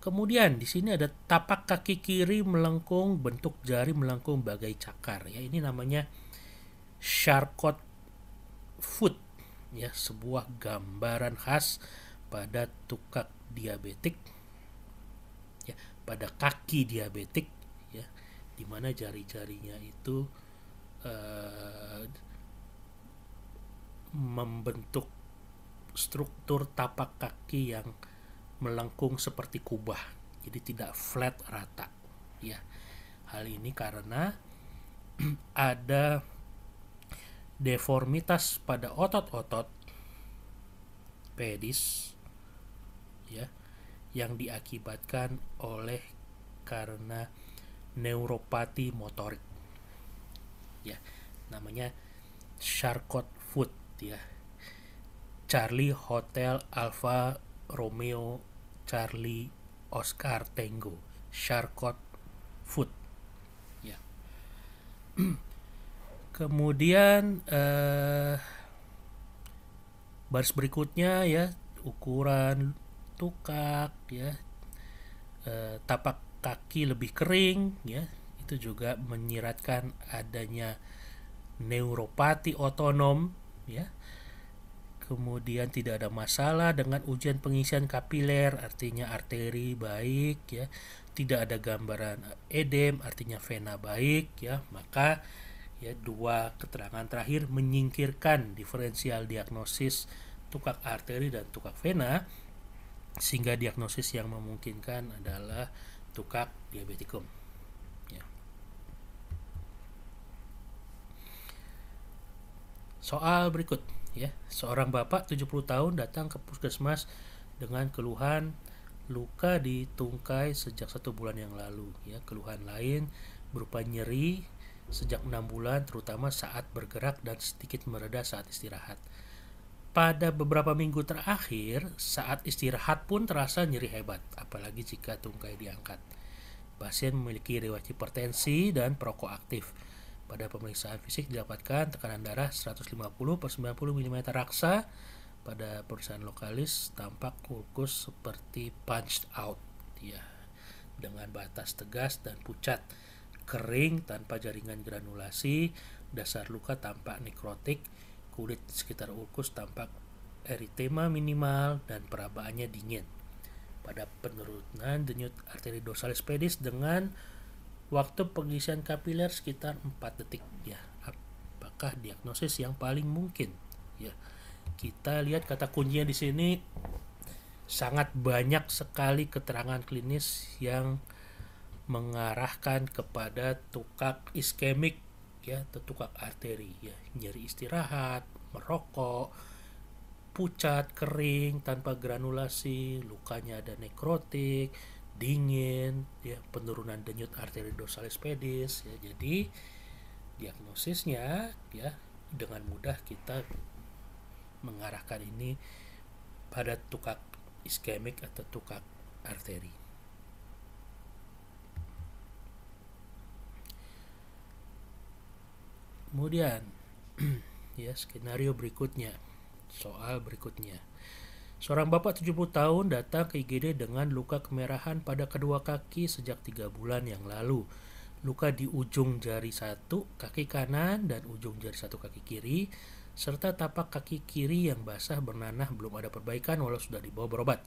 Kemudian di sini ada tapak kaki kiri melengkung, bentuk jari melengkung bagai cakar ya. Ini namanya Charcot foot ya, sebuah gambaran khas pada tukak diabetik ya, pada kaki diabetik ya, di mana jari-jarinya itu membentuk struktur tapak kaki yang melengkung seperti kubah, jadi tidak flat rata ya. Hal ini karena ada deformitas pada otot-otot pedis ya, yang diakibatkan oleh karena neuropati motorik ya, namanya Charcot foot ya. Charlie Hotel Alfa Romeo Charlie Oscar Tango, Charcot foot ya. Kemudian baris berikutnya ya, ukuran tukak ya, tapak kaki lebih kering ya, itu juga menyiratkan adanya neuropati otonom ya. Kemudian tidak ada masalah dengan ujian pengisian kapiler, artinya arteri baik ya. Tidak ada gambaran edem, artinya vena baik ya. Maka ya, dua keterangan terakhir menyingkirkan diferensial diagnosis tukak arteri dan tukak vena, sehingga diagnosis yang memungkinkan adalah tukak diabetikum ya. Soal berikut ya, seorang bapak 70 tahun datang ke puskesmas dengan keluhan luka di tungkai sejak 1 bulan yang lalu ya. Keluhan lain berupa nyeri sejak 6 bulan, terutama saat bergerak dan sedikit mereda saat istirahat. Pada beberapa minggu terakhir, saat istirahat pun terasa nyeri hebat, apalagi jika tungkai diangkat. Pasien memiliki riwayat hipertensi dan perokok aktif. Pada pemeriksaan fisik didapatkan tekanan darah 150/90 mm raksa. Pada pemeriksaan lokalis tampak ulkus seperti punched out ya, dengan batas tegas dan pucat, kering tanpa jaringan granulasi. Dasar luka tampak nekrotik, kulit sekitar ulkus tampak eritema minimal dan perabaannya dingin. Pada penurunan denyut arteri dorsalis pedis dengan waktu pengisian kapiler sekitar 4 detik ya. Apakah diagnosis yang paling mungkin ya? Kita lihat kata kuncinya di sini, sangat banyak sekali keterangan klinis yang mengarahkan kepada tukak iskemik ya, atau tukak arteri ya. Nyeri istirahat, merokok, pucat, kering, tanpa granulasi, lukanya ada nekrotik, dingin ya, penurunan denyut arteri dorsalis pedis ya. Jadi diagnosisnya ya, dengan mudah kita mengarahkan ini pada tukak iskemik atau tukak arteri. Kemudian ya, skenario berikutnya, soal berikutnya. Seorang bapak 70 tahun datang ke IGD dengan luka kemerahan pada kedua kaki sejak 3 bulan yang lalu. Luka di ujung jari 1 kaki kanan dan ujung jari 1 kaki kiri, serta tapak kaki kiri yang basah bernanah, belum ada perbaikan walau sudah dibawa berobat.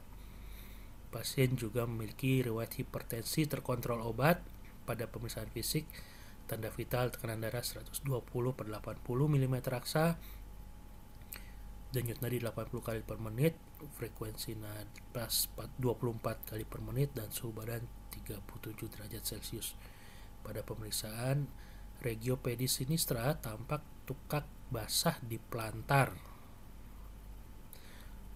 Pasien juga memiliki riwayat hipertensi terkontrol obat. Pada pemeriksaan fisik, tanda vital tekanan darah 120/80 mm raksa, denyut nadi 80 kali per menit, frekuensi napas 24 kali per menit, dan suhu badan 37 derajat Celcius. Pada pemeriksaan regio pedis sinistra tampak tukak basah di plantar,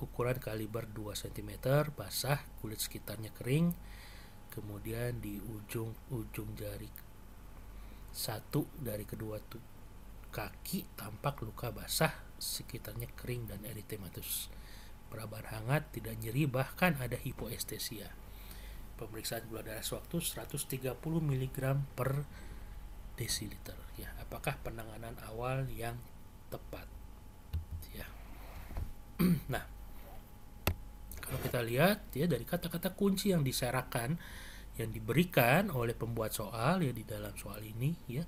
ukuran kaliber 2 cm, basah, kulit sekitarnya kering. Kemudian di ujung jari 1 dari kedua kaki tampak luka basah, sekitarnya kering dan eritematus. Perabahan hangat, tidak nyeri, bahkan ada hipoestesia. Pemeriksaan gula darah sewaktu 130 mg per desiliter ya. Apakah penanganan awal yang tepat ya? Nah, kalau kita lihat ya, dari kata-kata kunci yang diserakan, yang diberikan oleh pembuat soal ya di dalam soal ini ya,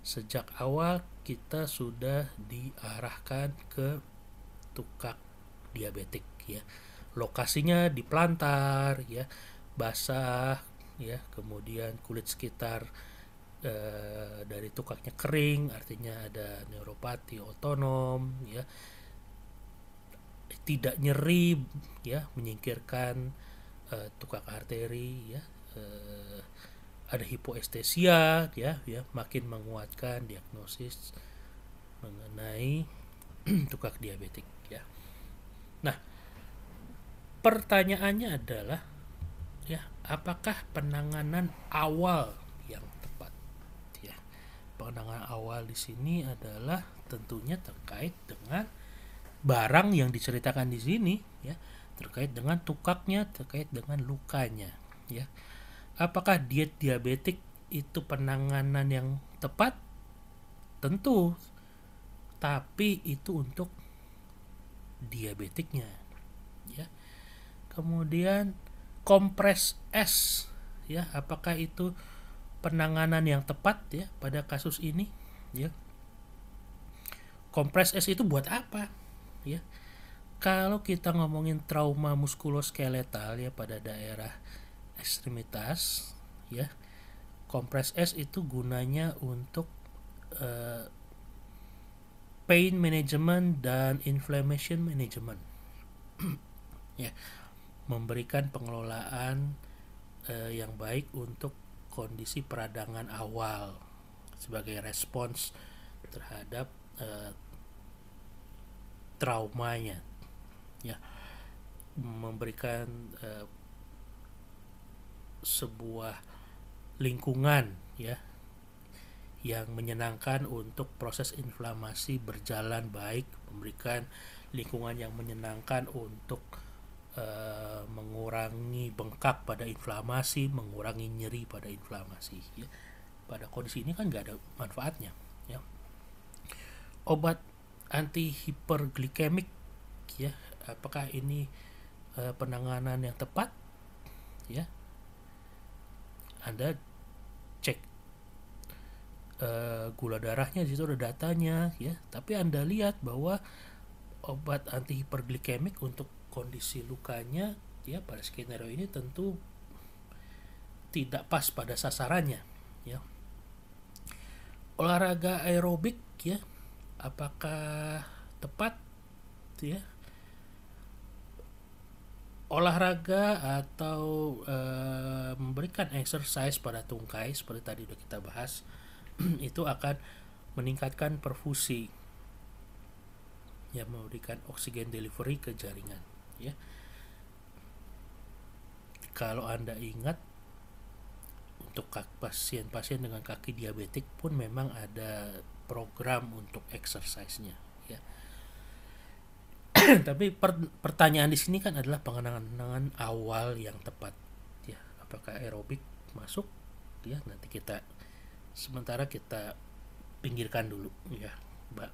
sejak awal kita sudah diarahkan ke tukak diabetik ya. Lokasinya di plantar ya, basah ya, kemudian kulit sekitar dari tukaknya kering, artinya ada neuropati otonom ya. tidak nyeri, ya, menyingkirkan tukak arteri, ya, ada hipoestesia, ya, makin menguatkan diagnosis mengenai tukak diabetik, ya. Nah, pertanyaannya adalah, ya, apakah penanganan awal yang tepat, ya? Penanganan awal di sini adalah tentunya terkait dengan barang yang diceritakan di sini, ya, terkait dengan tukaknya, terkait dengan lukanya, ya. Apakah diet diabetik itu penanganan yang tepat? Tentu, tapi itu untuk diabetiknya, ya. Kemudian kompres es, ya, apakah itu penanganan yang tepat, ya, pada kasus ini, ya. Kompres es itu buat apa, ya? Kalau kita ngomongin trauma muskuloskeletal, ya, pada daerah ekstremitas, ya, kompres es itu gunanya untuk pain management dan inflammation management, ya, memberikan pengelolaan yang baik untuk kondisi peradangan awal sebagai respons terhadap traumanya, ya, memberikan sebuah lingkungan, ya, yang menyenangkan untuk proses inflamasi berjalan baik, memberikan lingkungan yang menyenangkan untuk mengurangi bengkak pada inflamasi, mengurangi nyeri pada inflamasi, ya. Pada kondisi ini kan nggak ada manfaatnya, ya. Obat anti hiperglikemik, ya, apakah ini penanganan yang tepat, ya? Anda cek gula darahnya, di situ ada datanya, ya, tapi Anda lihat bahwa obat anti hiperglikemik untuk kondisi lukanya, ya, pada skenario ini tentu tidak pas pada sasarannya, ya. Olahraga aerobik, ya, apakah tepat, ya? Olahraga atau memberikan exercise pada tungkai seperti tadi udah kita bahas itu akan meningkatkan perfusi, ya, memberikan oksigen delivery ke jaringan, ya. Kalau Anda ingat, untuk pasien-pasien dengan kaki diabetik pun memang ada program untuk exercise-nya, ya. Tapi pertanyaan di sini kan adalah pengenangan awal yang tepat, ya. Apakah aerobik masuk, ya? Nanti kita sementara kita pinggirkan dulu, ya,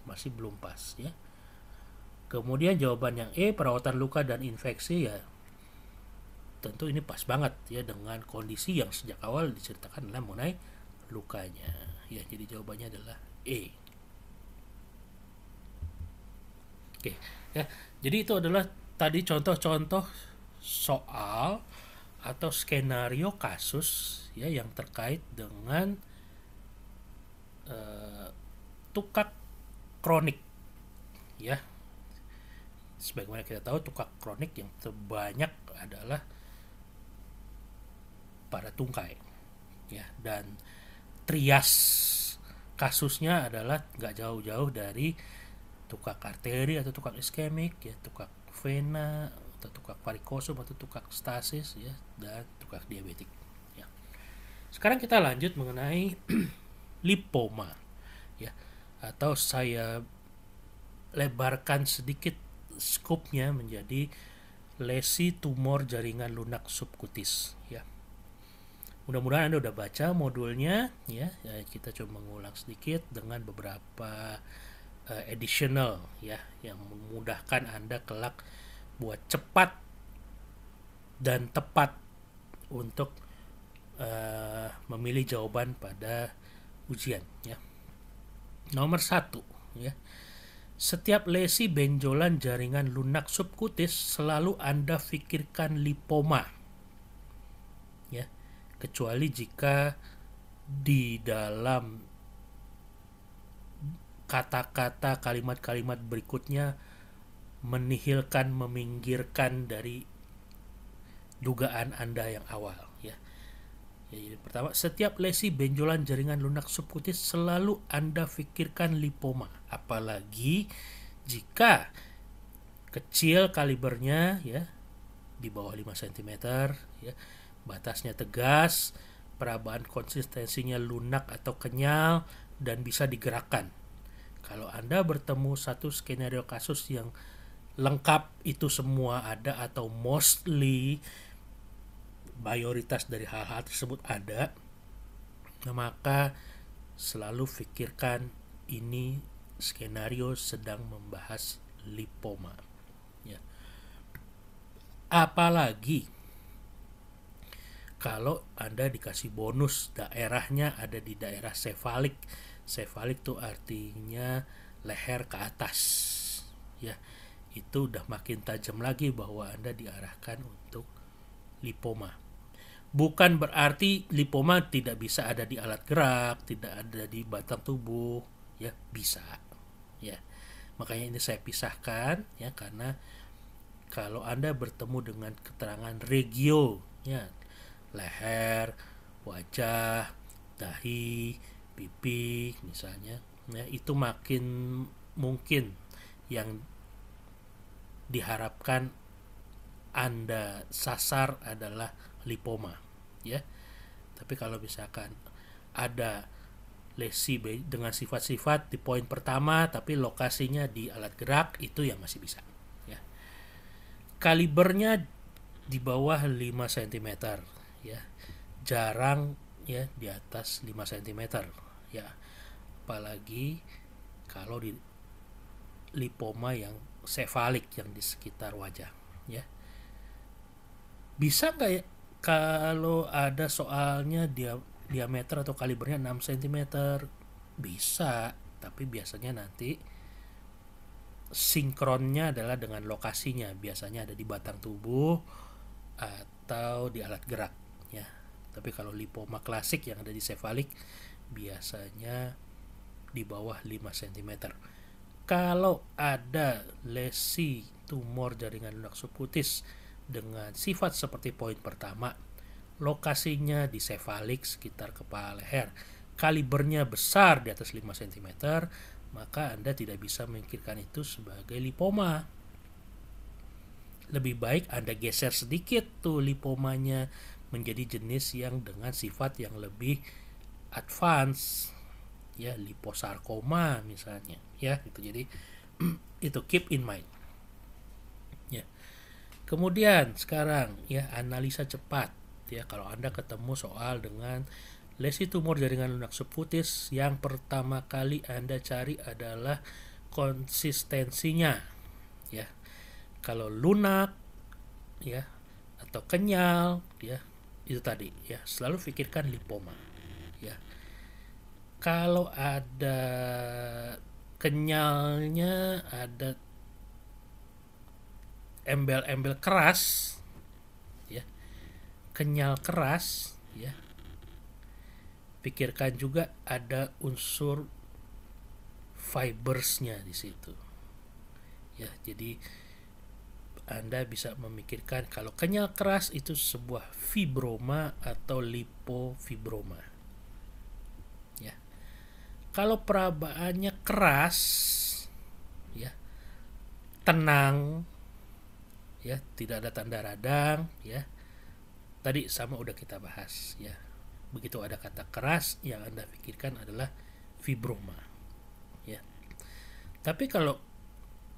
masih belum pas, ya. Kemudian jawaban yang E, perawatan luka dan infeksi, ya, tentu ini pas banget, ya, dengan kondisi yang sejak awal diceritakan adalah mengenai lukanya, ya. Jadi jawabannya adalah E. Oke, ya. Jadi itu adalah tadi contoh-contoh soal atau skenario kasus, ya, yang terkait dengan tukak kronik, ya. Sebagaimana kita tahu, tukak kronik yang terbanyak adalah pada tungkai, ya, dan trias kasusnya adalah nggak jauh-jauh dari tukak arteri atau tukak iskemik, ya, tukak vena atau tukak varikosum atau tukak stasis, ya, dan tukak diabetik, ya. Sekarang kita lanjut mengenai lipoma, ya, atau saya lebarkan sedikit skopnya menjadi lesi tumor jaringan lunak subkutis, ya. Mudah-mudahan Anda udah baca modulnya, ya. Kita coba mengulang sedikit dengan beberapa additional, ya, yang memudahkan Anda kelak buat cepat dan tepat untuk memilih jawaban pada ujian, ya. Nomor 1, ya. Setiap lesi benjolan jaringan lunak subkutis selalu Anda pikirkan lipoma, ya, kecuali jika di dalam kata-kata kalimat-kalimat berikutnya menihilkan, meminggirkan dari dugaan Anda yang awal, ya. Jadi pertama, setiap lesi benjolan jaringan lunak subkutis selalu Anda pikirkan lipoma, apalagi jika kecil kalibernya, ya, di bawah 5 cm, ya, batasnya tegas, perabaan konsistensinya lunak atau kenyal, dan bisa digerakkan. Kalau Anda bertemu satu skenario kasus yang lengkap itu semua ada, atau mostly mayoritas dari hal-hal tersebut ada, maka selalu pikirkan ini skenario sedang membahas lipoma, ya. Apalagi kalau Anda dikasih bonus daerahnya ada di daerah sefalik. Sefalik itu artinya leher ke atas, ya. Itu udah makin tajam lagi bahwa Anda diarahkan untuk lipoma. Bukan berarti lipoma tidak bisa ada di alat gerak, tidak ada di batang tubuh, ya, bisa, ya. Makanya ini saya pisahkan, ya, karena kalau Anda bertemu dengan keterangan regio, ya, leher, wajah, dahi, pipi misalnya, ya, itu makin mungkin yang diharapkan Anda sasar adalah lipoma, ya. Tapi kalau misalkan ada lesi dengan sifat-sifat di poin pertama tapi lokasinya di alat gerak, itu yang masih bisa, ya. Kalibernya di bawah 5 cm, ya. Jarang, ya, di atas 5 cm, ya. Apalagi kalau di lipoma yang sefalik, yang di sekitar wajah, ya. Bisa nggak, ya, kalau ada soalnya diameter atau kalibernya 6 cm? Bisa, tapi biasanya nanti sinkronnya adalah dengan lokasinya, biasanya ada di batang tubuh atau di alat gerak, ya. Tapi kalau lipoma klasik yang ada di sefalik biasanya di bawah 5 cm. Kalau ada lesi tumor jaringan lunak subkutis dengan sifat seperti poin pertama, lokasinya di sefalik sekitar kepala leher, kalibernya besar di atas 5 cm, maka Anda tidak bisa memikirkan itu sebagai lipoma. Lebih baik Anda geser sedikit tuh lipomanya menjadi jenis yang dengan sifat yang lebih advance, ya, liposarkoma misalnya, ya, gitu. Jadi itu keep in mind, ya. Kemudian sekarang, ya, analisa cepat, ya. Kalau Anda ketemu soal dengan lesi tumor jaringan lunak subkutis, yang pertama kali Anda cari adalah konsistensinya, ya. Kalau lunak, ya, atau kenyal, ya, itu tadi, ya, selalu pikirkan lipoma, ya. Kalau ada kenyalnya, ada embel-embel keras, ya, kenyal keras, ya, pikirkan juga ada unsur fibersnya di situ, ya. Jadi Anda bisa memikirkan kalau kenyal keras itu sebuah fibroma atau lipofibroma, ya. Kalau perabaannya keras, ya, tenang, ya, tidak ada tanda radang, ya. Tadi sama udah kita bahas, ya. Begitu ada kata keras, yang Anda pikirkan adalah fibroma, ya. Tapi kalau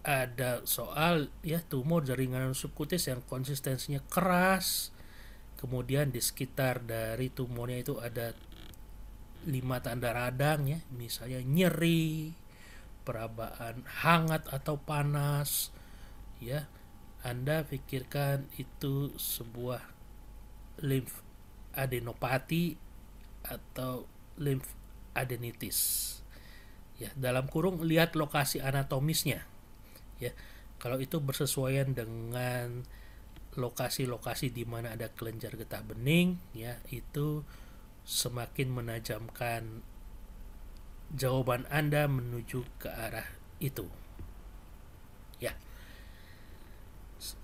ada soal, ya, tumor jaringan subkutis yang konsistensinya keras, kemudian di sekitar dari tumornya itu ada 5 tanda radang, ya, misalnya nyeri, perabaan hangat atau panas, ya, Anda pikirkan itu sebuah limfadenopati atau limfadenitis, ya. Dalam kurung, lihat lokasi anatomisnya, ya. Kalau itu bersesuaian dengan lokasi-lokasi di mana ada kelenjar getah bening, ya, itu semakin menajamkan jawaban Anda menuju ke arah itu, ya.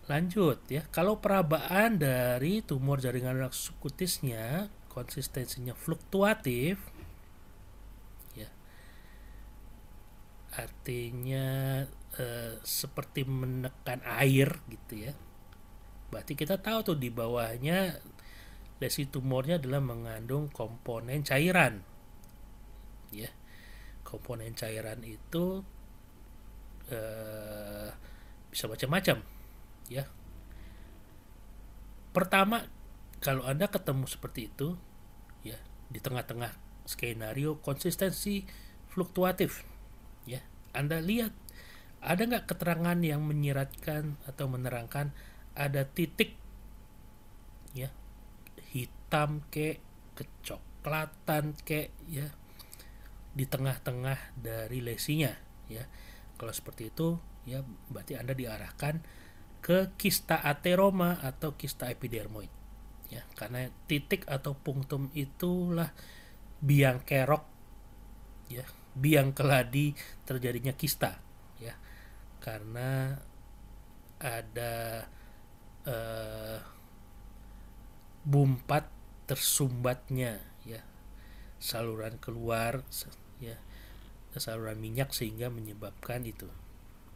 Lanjut ya, kalau perabaan dari tumor jaringan lunak subkutisnya konsistensinya fluktuatif, ya, artinya seperti menekan air gitu ya. Berarti kita tahu tuh di bawahnya lesi tumornya adalah mengandung komponen cairan, ya. Komponen cairan itu bisa macam-macam, ya. Pertama, kalau Anda ketemu seperti itu, ya, di tengah-tengah skenario konsistensi fluktuatif, ya, Anda lihat ada nggak keterangan yang menyiratkan atau menerangkan ada titik, ya, hitam ke kecoklatan ke, ya, di tengah-tengah dari lesinya, ya. Kalau seperti itu, ya, berarti Anda diarahkan ke kista ateroma atau kista epidermoid, ya, karena titik atau punktum itulah biang kerok, ya, biang keladi terjadinya kista, ya, karena ada bumpat tersumbatnya, ya, saluran keluar, ya, saluran minyak sehingga menyebabkan itu,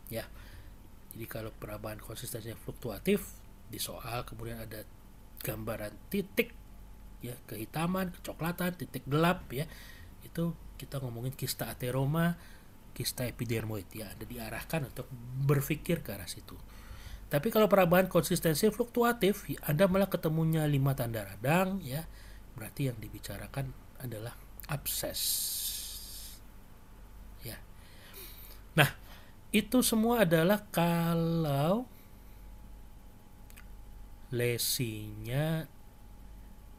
ya. Jadi kalau perabaan konsistensinya fluktuatif di soal kemudian ada gambaran titik, ya, kehitaman, kecoklatan, titik gelap, ya, itu kita ngomongin kista ateroma, kista epidermoid, ya, Anda diarahkan untuk berpikir ke arah situ. Tapi kalau perabaan konsistensi fluktuatif, ya, Anda malah ketemunya 5 tanda radang, ya, berarti yang dibicarakan adalah abses, ya. Nah, itu semua adalah kalau lesinya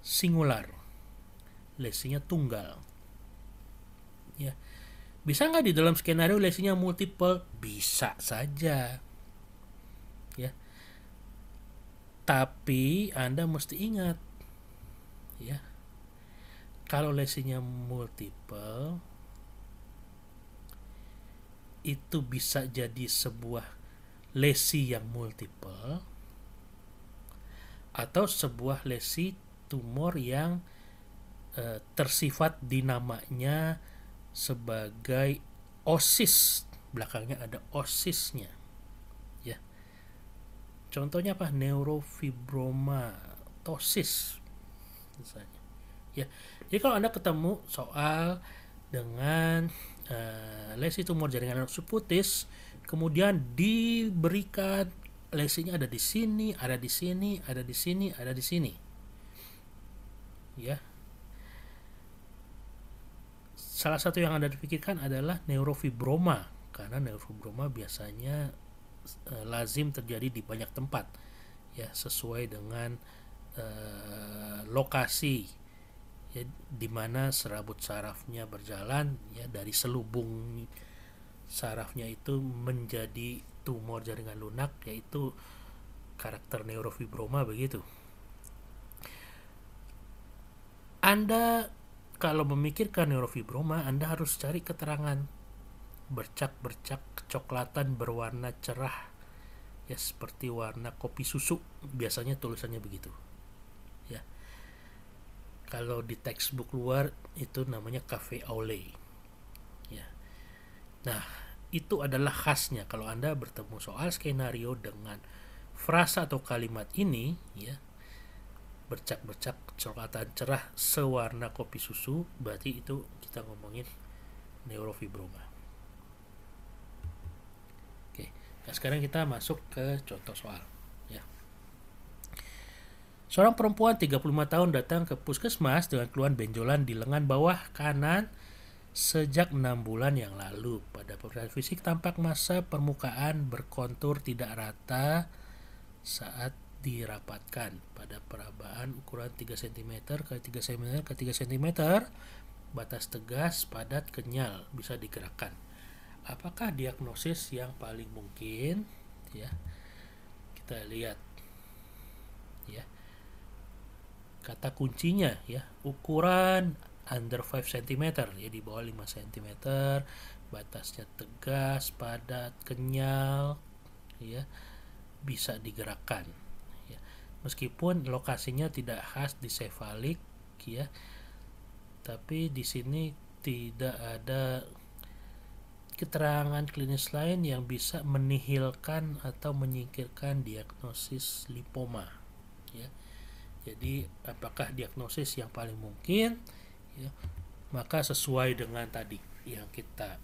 singular, lesinya tunggal, ya. Bisa nggak di dalam skenario lesinya multiple? Bisa saja, ya. Tapi Anda mesti ingat, ya, kalau lesinya multiple itu bisa jadi sebuah lesi yang multiple atau sebuah lesi tumor yang tersifat dinamanya sebagai osis, belakangnya ada osisnya, ya. Contohnya apa? Neurofibromatosis misalnya, ya. Jadi kalau Anda ketemu soal dengan lesi tumor jaringan lunak subkutis, kemudian diberikan lesinya ada di sini, ada di sini, ada di sini, ada di sini, ya. Salah satu yang Anda pikirkan adalah neurofibroma, karena neurofibroma biasanya lazim terjadi di banyak tempat, ya, sesuai dengan lokasi, ya, di mana serabut sarafnya berjalan, ya, dari selubung sarafnya itu menjadi tumor jaringan lunak, yaitu karakter neurofibroma begitu. Anda kalau memikirkan neurofibroma, Anda harus cari keterangan bercak-bercak kecoklatan berwarna cerah, ya, seperti warna kopi susu, biasanya tulisannya begitu, ya. Kalau di textbook luar itu namanya cafe au lait, ya. Nah, itu adalah khasnya kalau Anda bertemu soal skenario dengan frasa atau kalimat ini, ya, bercak-bercak kecoklatan cerah sewarna kopi susu, berarti itu kita ngomongin neurofibroma. Oke, nah sekarang kita masuk ke contoh soal, ya. Seorang perempuan 35 tahun datang ke puskesmas dengan keluhan benjolan di lengan bawah kanan sejak 6 bulan yang lalu. Pada pemeriksaan fisik tampak massa permukaan berkontur tidak rata saat dirapatkan. Pada perabaan ukuran 3 cm x 3 cm x 3 cm, batas tegas, padat, kenyal, bisa digerakkan. Apakah diagnosis yang paling mungkin? Ya, kita lihat, ya, kata kuncinya, ya, ukuran under 5 cm, ya, di bawah 5 cm, batasnya tegas, padat, kenyal, ya, bisa digerakkan, ya. Meskipun lokasinya tidak khas di sefalik, ya, tapi di sini tidak ada keterangan klinis lain yang bisa menihilkan atau menyingkirkan diagnosis lipoma, ya. Jadi apakah diagnosis yang paling mungkin, ya, maka sesuai dengan tadi yang kita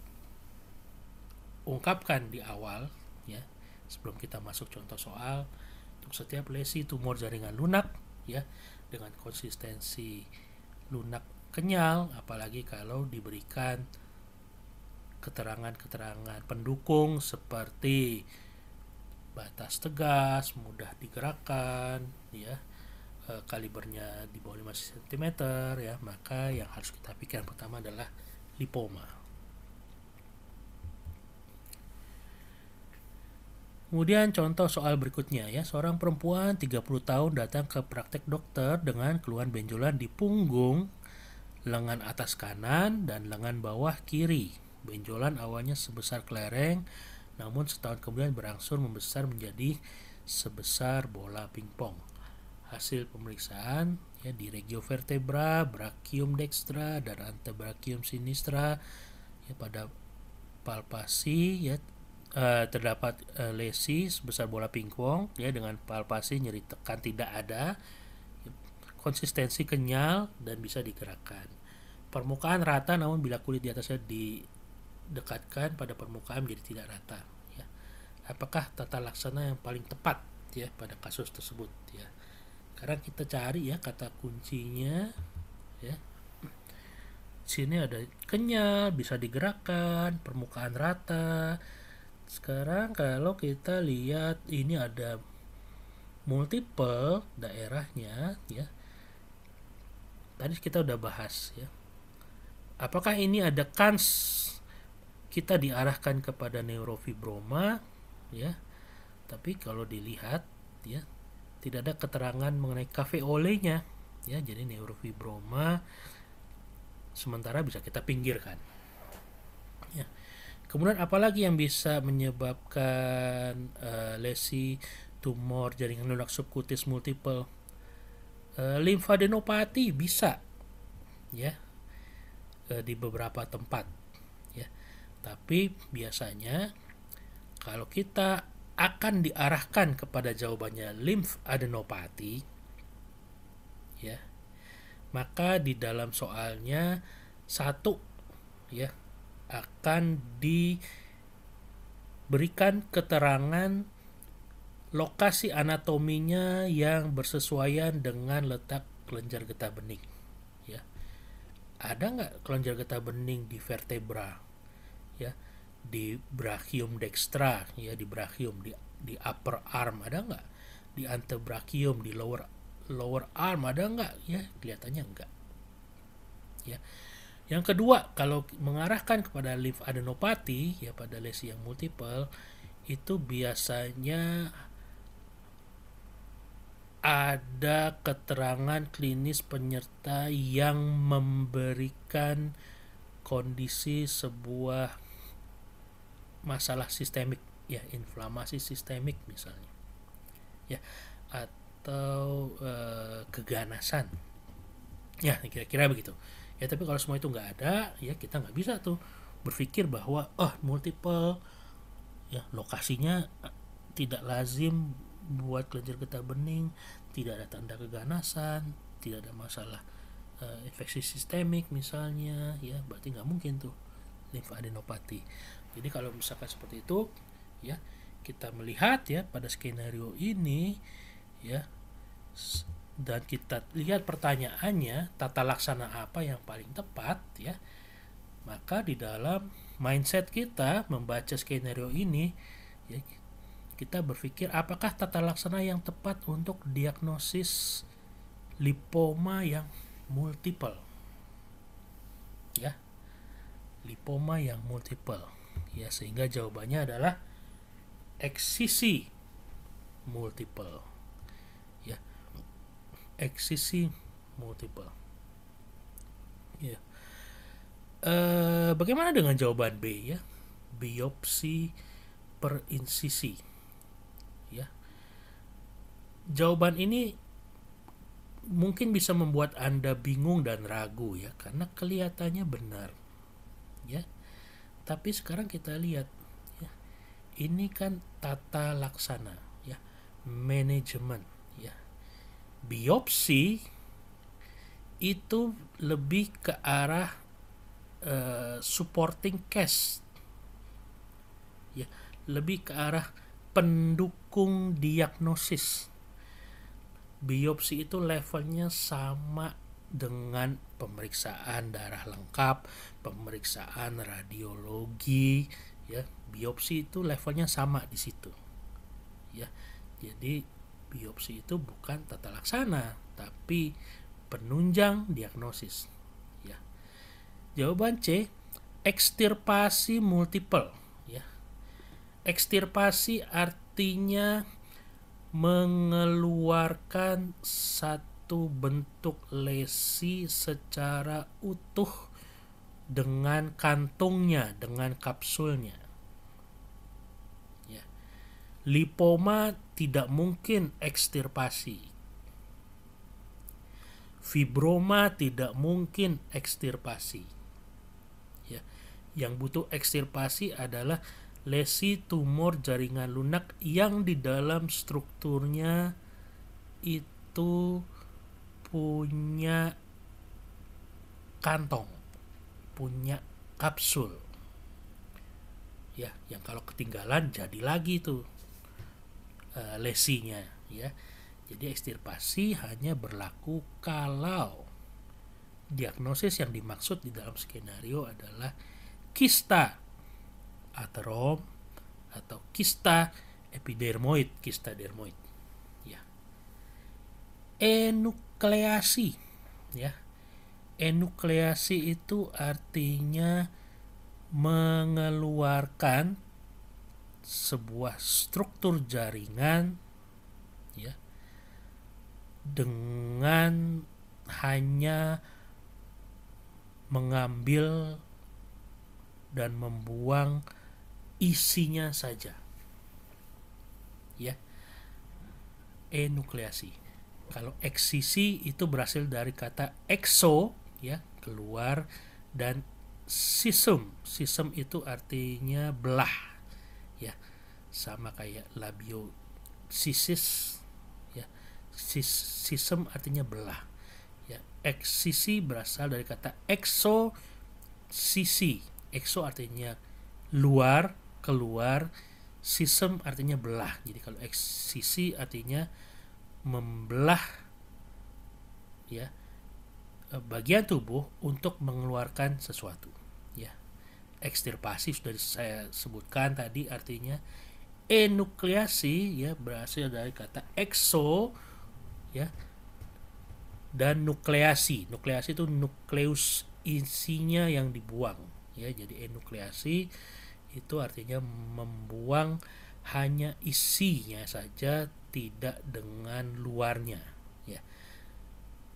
ungkapkan di awal, ya, sebelum kita masuk contoh soal, untuk setiap lesi tumor jaringan lunak, ya, dengan konsistensi lunak kenyal, apalagi kalau diberikan keterangan-keterangan pendukung seperti batas tegas, mudah digerakkan, ya, kalibernya di bawah 5 cm, ya, maka yang harus kita pikirkan pertama adalah lipoma. Kemudian contoh soal berikutnya, ya, seorang perempuan 30 tahun datang ke praktek dokter dengan keluhan benjolan di punggung, lengan atas kanan dan lengan bawah kiri. Benjolan awalnya sebesar kelereng, namun setahun kemudian berangsur membesar menjadi sebesar bola pingpong. Hasil pemeriksaan, ya, di regio vertebra, brachium dextra dan antebrachium sinistra, ya, pada palpasi, ya, terdapat lesi sebesar bola pingpong, ya, dengan palpasi nyeri tekan tidak ada, konsistensi kenyal dan bisa digerakkan. Permukaan rata, namun bila kulit di atasnya didekatkan pada permukaan menjadi tidak rata, ya. Apakah tata laksana yang paling tepat, ya, pada kasus tersebut, ya? Sekarang kita cari, ya, kata kuncinya, ya. Sini ada kenyal, bisa digerakkan, permukaan rata. Sekarang kalau kita lihat ini ada multiple daerahnya, ya. Tadi kita udah bahas, ya. Apakah ini ada kans kita diarahkan kepada neurofibroma, ya? Tapi kalau dilihat, ya, tidak ada keterangan mengenai caveole-nya, ya. Jadi neurofibroma sementara bisa kita pinggirkan, ya. Kemudian apalagi yang bisa menyebabkan lesi tumor jaringan lunak subkutis multiple? Limfadenopati bisa, ya, di beberapa tempat, ya. Tapi biasanya kalau kita akan diarahkan kepada jawabannya limfadenopati, ya, maka di dalam soalnya satu, ya, akan diberikan keterangan lokasi anatominya yang bersesuaian dengan letak kelenjar getah bening, ya. Ada nggak kelenjar getah bening di vertebra, ya, di brachium dextra, ya, di brachium, di upper arm ada nggak, di antebrachium, di lower arm ada nggak, ya, kelihatannya enggak, ya. Yang kedua, kalau mengarahkan kepada limfadenopati, ya, pada lesi yang multiple, itu biasanya ada keterangan klinis penyerta yang memberikan kondisi sebuah masalah sistemik, ya, inflamasi sistemik misalnya, ya, atau keganasan, ya, kira-kira begitu. Ya, tapi kalau semua itu nggak ada, ya, kita nggak bisa tuh berpikir bahwa multiple, ya, lokasinya tidak lazim buat kelenjar getah bening, tidak ada tanda keganasan, tidak ada masalah infeksi sistemik misalnya, ya, berarti nggak mungkin tuh limfadenopati. Jadi kalau misalkan seperti itu, ya, kita melihat, ya, pada skenario ini, ya, dan kita lihat pertanyaannya tata laksana apa yang paling tepat, ya, maka di dalam mindset kita membaca skenario ini, ya, kita berpikir apakah tata laksana yang tepat untuk diagnosis lipoma yang multiple, ya, lipoma yang multiple, ya, sehingga jawabannya adalah eksisi multiple, ya, eksisi multiple, ya. Bagaimana dengan jawaban B, ya, biopsi per insisi, ya, Jawaban ini mungkin bisa membuat Anda bingung dan ragu ya, karena kelihatannya benar ya. Tapi sekarang kita lihat ya, ini kan tata laksana ya, manajemen ya. Biopsi itu lebih ke arah supporting case ya, lebih ke arah pendukung diagnosis. Biopsi itu levelnya sama dengan pemeriksaan darah lengkap, pemeriksaan radiologi ya. Biopsi itu levelnya sama di situ ya. Jadi biopsi itu bukan tata laksana tapi penunjang diagnosis ya. Jawaban C, ekstirpasi multiple ya. Ekstirpasi artinya mengeluarkan satu bentuk lesi secara utuh dengan kantungnya, dengan kapsulnya ya. Lipoma tidak mungkin ekstirpasi, fibroma tidak mungkin ekstirpasi ya. Yang butuh ekstirpasi adalah lesi tumor jaringan lunak yang di dalam strukturnya itu punya kantong, punya kapsul ya, yang kalau ketinggalan jadi lagi tuh lesinya ya. Jadi ekstirpasi hanya berlaku kalau diagnosis yang dimaksud di dalam skenario adalah kista aterom atau kista epidermoid, kista dermoid ya. Enukleasi ya. Enukleasi itu artinya mengeluarkan sebuah struktur jaringan ya dengan hanya mengambil dan membuang isinya saja ya. Enukleasi. Kalau eksisi itu berasal dari kata exo ya, keluar, dan sisum. Sisum itu artinya belah ya, sama kayak labiosisis ya. Sisum artinya belah ya. Eksisi berasal dari kata exosisi. Exo artinya luar, keluar, sisum artinya belah. Jadi kalau eksisi artinya membelah ya bagian tubuh untuk mengeluarkan sesuatu ya. Ekstirpasi sudah saya sebutkan tadi artinya. Enukleasi ya berasal dari kata exo ya, dan nukleasi. Nukleasi itu nukleus, isinya yang dibuang ya. Jadi enukleasi itu artinya membuang hanya isinya saja, tidak dengan luarnya ya.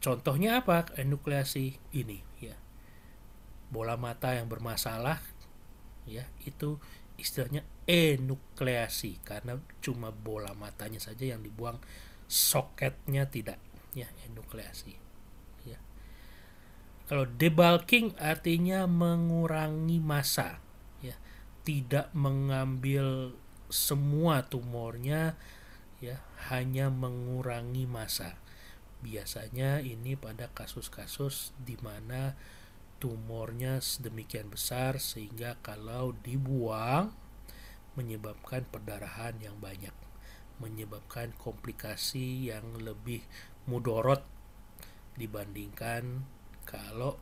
Contohnya apa enukleasi ini ya? Bola mata yang bermasalah ya, itu istilahnya enukleasi karena cuma bola matanya saja yang dibuang, soketnya tidak ya. Enukleasi ya. Kalau debulking artinya mengurangi massa ya, tidak mengambil semua tumornya ya, hanya mengurangi massa. Biasanya ini pada kasus-kasus di mana tumornya sedemikian besar sehingga kalau dibuang menyebabkan perdarahan yang banyak, menyebabkan komplikasi yang lebih mudorot dibandingkan kalau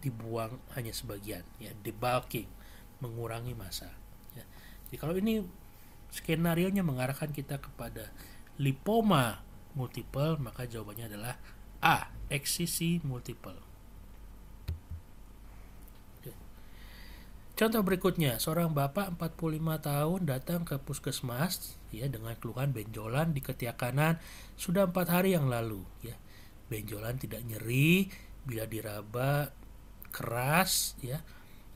dibuang hanya sebagian ya. Debulking, mengurangi massa ya. Jadi kalau ini skenarionya mengarahkan kita kepada lipoma multiple, maka jawabannya adalah A, eksisi multiple. Oke. Contoh berikutnya, seorang bapak 45 tahun datang ke puskesmas ya dengan keluhan benjolan di ketiak kanan sudah 4 hari yang lalu ya. Benjolan tidak nyeri, bila diraba keras ya,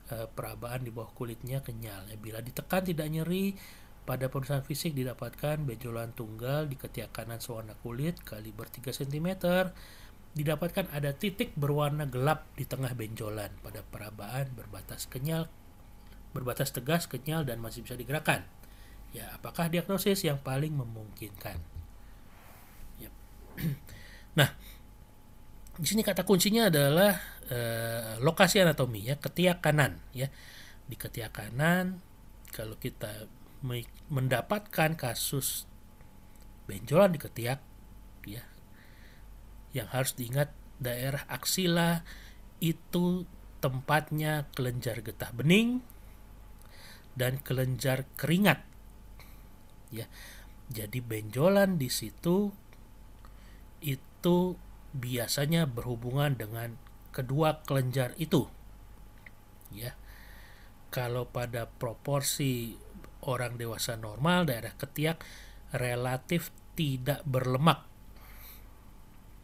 perabaan di bawah kulitnya kenyal ya. Bila ditekan tidak nyeri, Pada pemeriksaan fisik didapatkan benjolan tunggal di ketiak kanan sewarna kulit kaliber 3 cm. Didapatkan ada titik berwarna gelap di tengah benjolan pada perabaan berbatas tegas, kenyal, dan masih bisa digerakkan. Ya, apakah diagnosis yang paling memungkinkan? Yep. Nah, di sini kata kuncinya adalah lokasi anatomi ya, ketiak kanan ya. Di ketiak kanan kalau kita mendapatkan kasus benjolan di ketiak ya, yang harus diingat daerah aksila itu tempatnya kelenjar getah bening dan kelenjar keringat ya. Jadi benjolan di situ itu biasanya berhubungan dengan kedua kelenjar itu ya. Kalau pada proporsi orang dewasa normal, daerah ketiak relatif tidak berlemak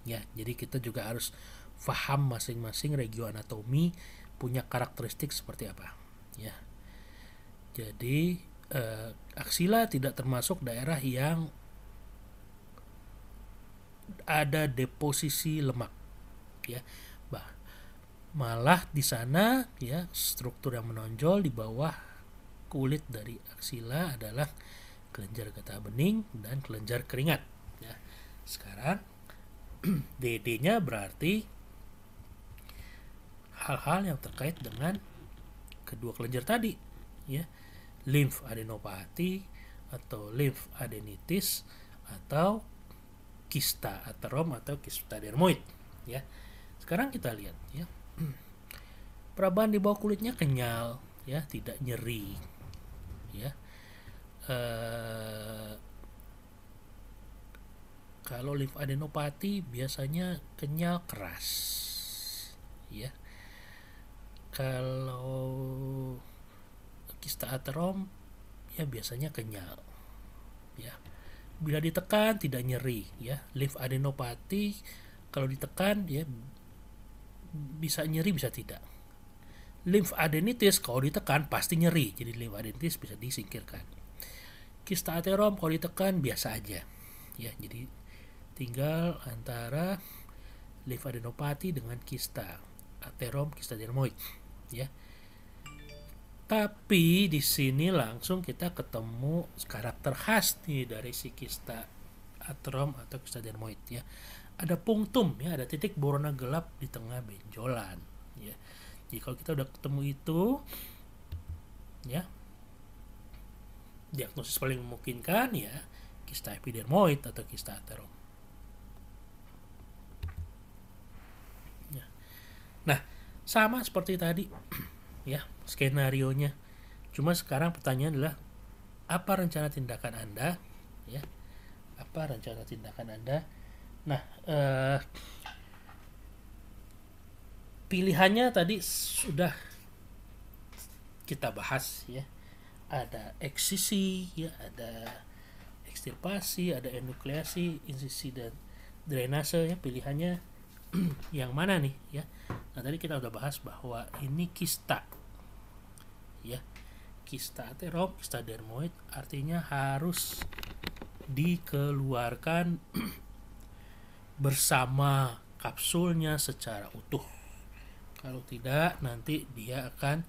ya. Jadi kita juga harus paham masing-masing regio anatomi punya karakteristik seperti apa ya. Jadi aksila tidak termasuk daerah yang ada deposisi lemak ya. Malah di sana ya, struktur yang menonjol di bawah kulit dari aksila adalah kelenjar getah bening dan kelenjar keringat ya. Sekarang DD-nya berarti hal-hal yang terkait dengan kedua kelenjar tadi ya, limfadenopati atau limfadenitis atau kista aterom atau kista dermoid ya. Sekarang kita lihat ya, perabaan di bawah kulitnya kenyal ya, tidak nyeri ya. Kalau limfadenopati biasanya kenyal keras ya. Kalau kista aterom ya biasanya kenyal ya. Bila ditekan tidak nyeri ya. Limfadenopati kalau ditekan ya bisa nyeri bisa tidak. Limfadenitis kalau ditekan pasti nyeri, jadi limfadenitis bisa disingkirkan. Kista aterom kalau ditekan biasa aja ya. Jadi tinggal antara limfadenopati dengan kista aterom, kista dermoid ya. Tapi di sini langsung kita ketemu karakter khas nih dari si kista aterom atau kista dermoid ya. Ada punktum ya, ada titik berwarna gelap di tengah benjolan ya. Jadi kalau kita udah ketemu itu ya, diagnosis paling memungkinkan ya kista epidermoid atau kista aterom ya. Nah, sama seperti tadi ya skenarionya. Cuma sekarang pertanyaan adalah apa rencana tindakan Anda ya? Apa rencana tindakan Anda? Nah, pilihannya tadi sudah kita bahas ya. Ada eksisi ya, ada ekstirpasi, ada enukleasi, insisi, dan drainase ya. Pilihannya yang mana nih ya. Nah, tadi kita udah bahas bahwa ini kista ya, kista aterom, kista dermoid, artinya harus dikeluarkan bersama kapsulnya secara utuh. Kalau tidak nanti dia akan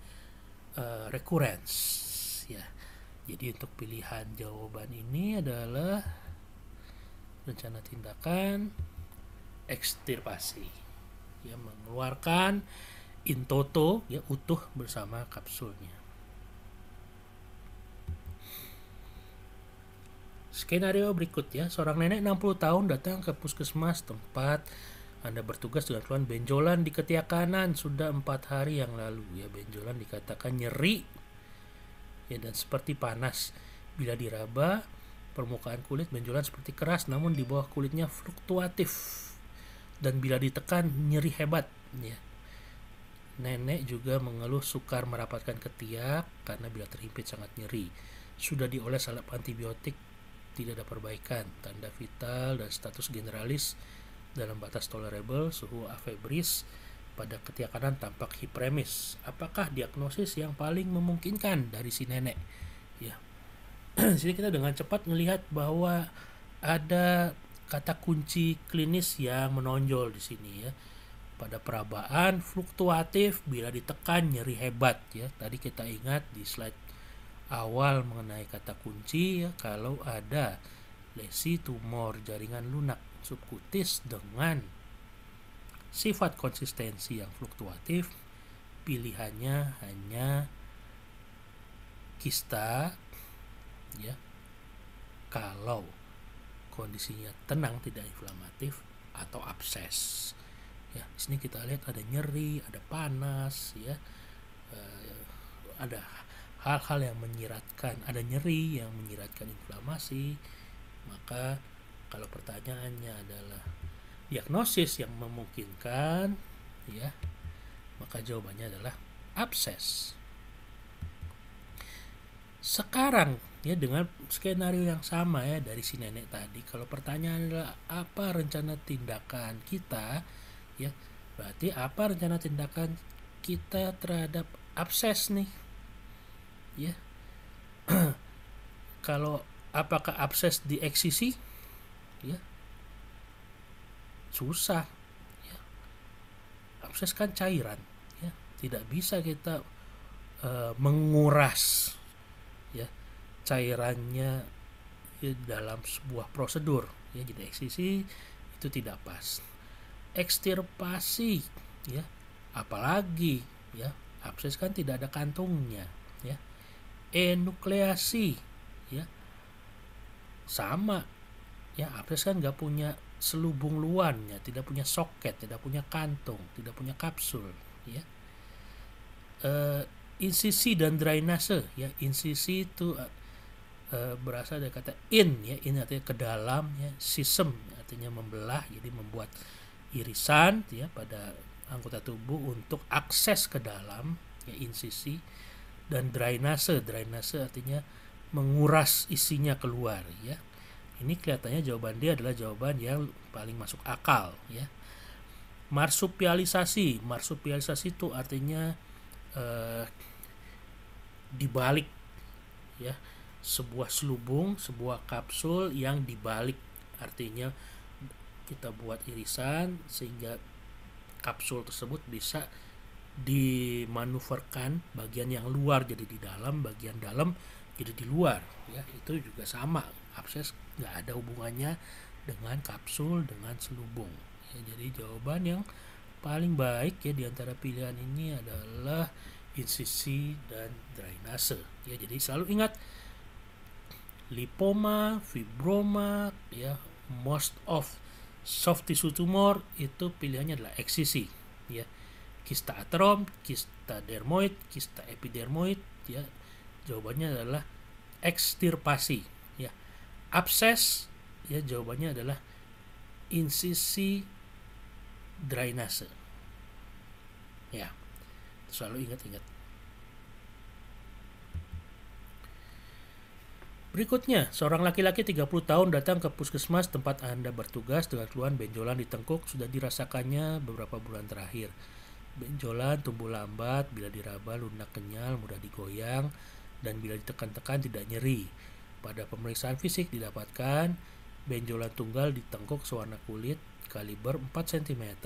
recurrence ya. Jadi untuk pilihan jawaban ini adalah rencana tindakan ekstirpasi ya, mengeluarkan in toto ya, utuh bersama kapsulnya. Skenario berikut ya, seorang nenek 60 tahun datang ke puskesmas tempat Anda bertugas dengan keluhan benjolan di ketiak kanan sudah 4 hari yang lalu ya. Benjolan dikatakan nyeri ya dan seperti panas. Bila diraba permukaan kulit benjolan seperti keras, namun di bawah kulitnya fluktuatif, dan bila ditekan nyeri hebat ya. Nenek juga mengeluh sukar merapatkan ketiak karena bila terhimpit sangat nyeri. Sudah dioles alat antibiotik, tidak ada perbaikan. Tanda vital dan status generalis dalam batas tolerable, suhu afebris pada ketiak kanan tampak hipremis. Apakah diagnosis yang paling memungkinkan dari si nenek? Ya, Di sini kita dengan cepat melihat bahwa ada kata kunci klinis yang menonjol di sini ya. Pada perabaan fluktuatif bila ditekan nyeri hebat ya. Tadi kita ingat di slide awal mengenai kata kunci ya, kalau ada lesi tumor jaringan lunak subkutis dengan sifat konsistensi yang fluktuatif, pilihannya hanya kista ya. Kalau kondisinya tenang tidak inflamatif atau abses. Ya, di sini kita lihat ada nyeri, ada panas ya. Ada hal-hal yang menyiratkan, ada nyeri yang menyiratkan inflamasi. Maka kalau pertanyaannya adalah diagnosis yang memungkinkan ya, maka jawabannya adalah abses. Sekarang ya, dengan skenario yang sama ya dari si nenek tadi, kalau pertanyaan adalah apa rencana tindakan kita ya, berarti apa rencana tindakan kita terhadap abses nih ya. Kalau apakah abses dieksisi ya, susah ya. Abses kan cairan ya, tidak bisa kita menguras ya cairannya ya, dalam sebuah prosedur ya. Jadi eksisi itu tidak pas. Ekstirpasi ya, apalagi ya, abses kan tidak ada kantungnya ya. Enukleasi ya, sama ya, abses kan nggak punya selubung luarnya, tidak punya soket, tidak punya kantung, tidak punya kapsul ya. Insisi dan drainase ya, insisi itu berasal dari kata in ya, in artinya ke dalam ya, sisem artinya membelah, jadi membuat irisan ya pada anggota tubuh untuk akses ke dalam ya, insisi. Dan drainase, drainase artinya menguras isinya keluar ya. Ini kelihatannya jawaban dia adalah jawaban yang paling masuk akal ya. Marsupialisasi, marsupialisasi itu artinya dibalik ya, sebuah selubung, sebuah kapsul yang dibalik, artinya kita buat irisan sehingga kapsul tersebut bisa dimanuverkan, bagian yang luar jadi di dalam, bagian dalam jadi di luar ya. Itu juga sama, abses nggak ada hubungannya dengan kapsul, dengan selubung ya. Jadi jawaban yang paling baik ya diantara pilihan ini adalah insisi dan drainase ya. Jadi selalu ingat, lipoma, fibroma ya, most of soft tissue tumor itu pilihannya adalah eksisi ya. Kista aterom, kista dermoid, kista epidermoid ya, jawabannya adalah ekstirpasi ya. Abses ya, jawabannya adalah insisi drainase ya. Selalu ingat-ingat. Berikutnya, seorang laki-laki 30 tahun datang ke puskesmas tempat Anda bertugas dengan keluhan benjolan di tengkuk sudah dirasakannya beberapa bulan terakhir. Benjolan tumbuh lambat, bila diraba lunak kenyal, mudah digoyang, dan bila ditekan-tekan tidak nyeri. Pada pemeriksaan fisik didapatkan benjolan tunggal di tengkuk sewarna kulit kaliber 4 cm,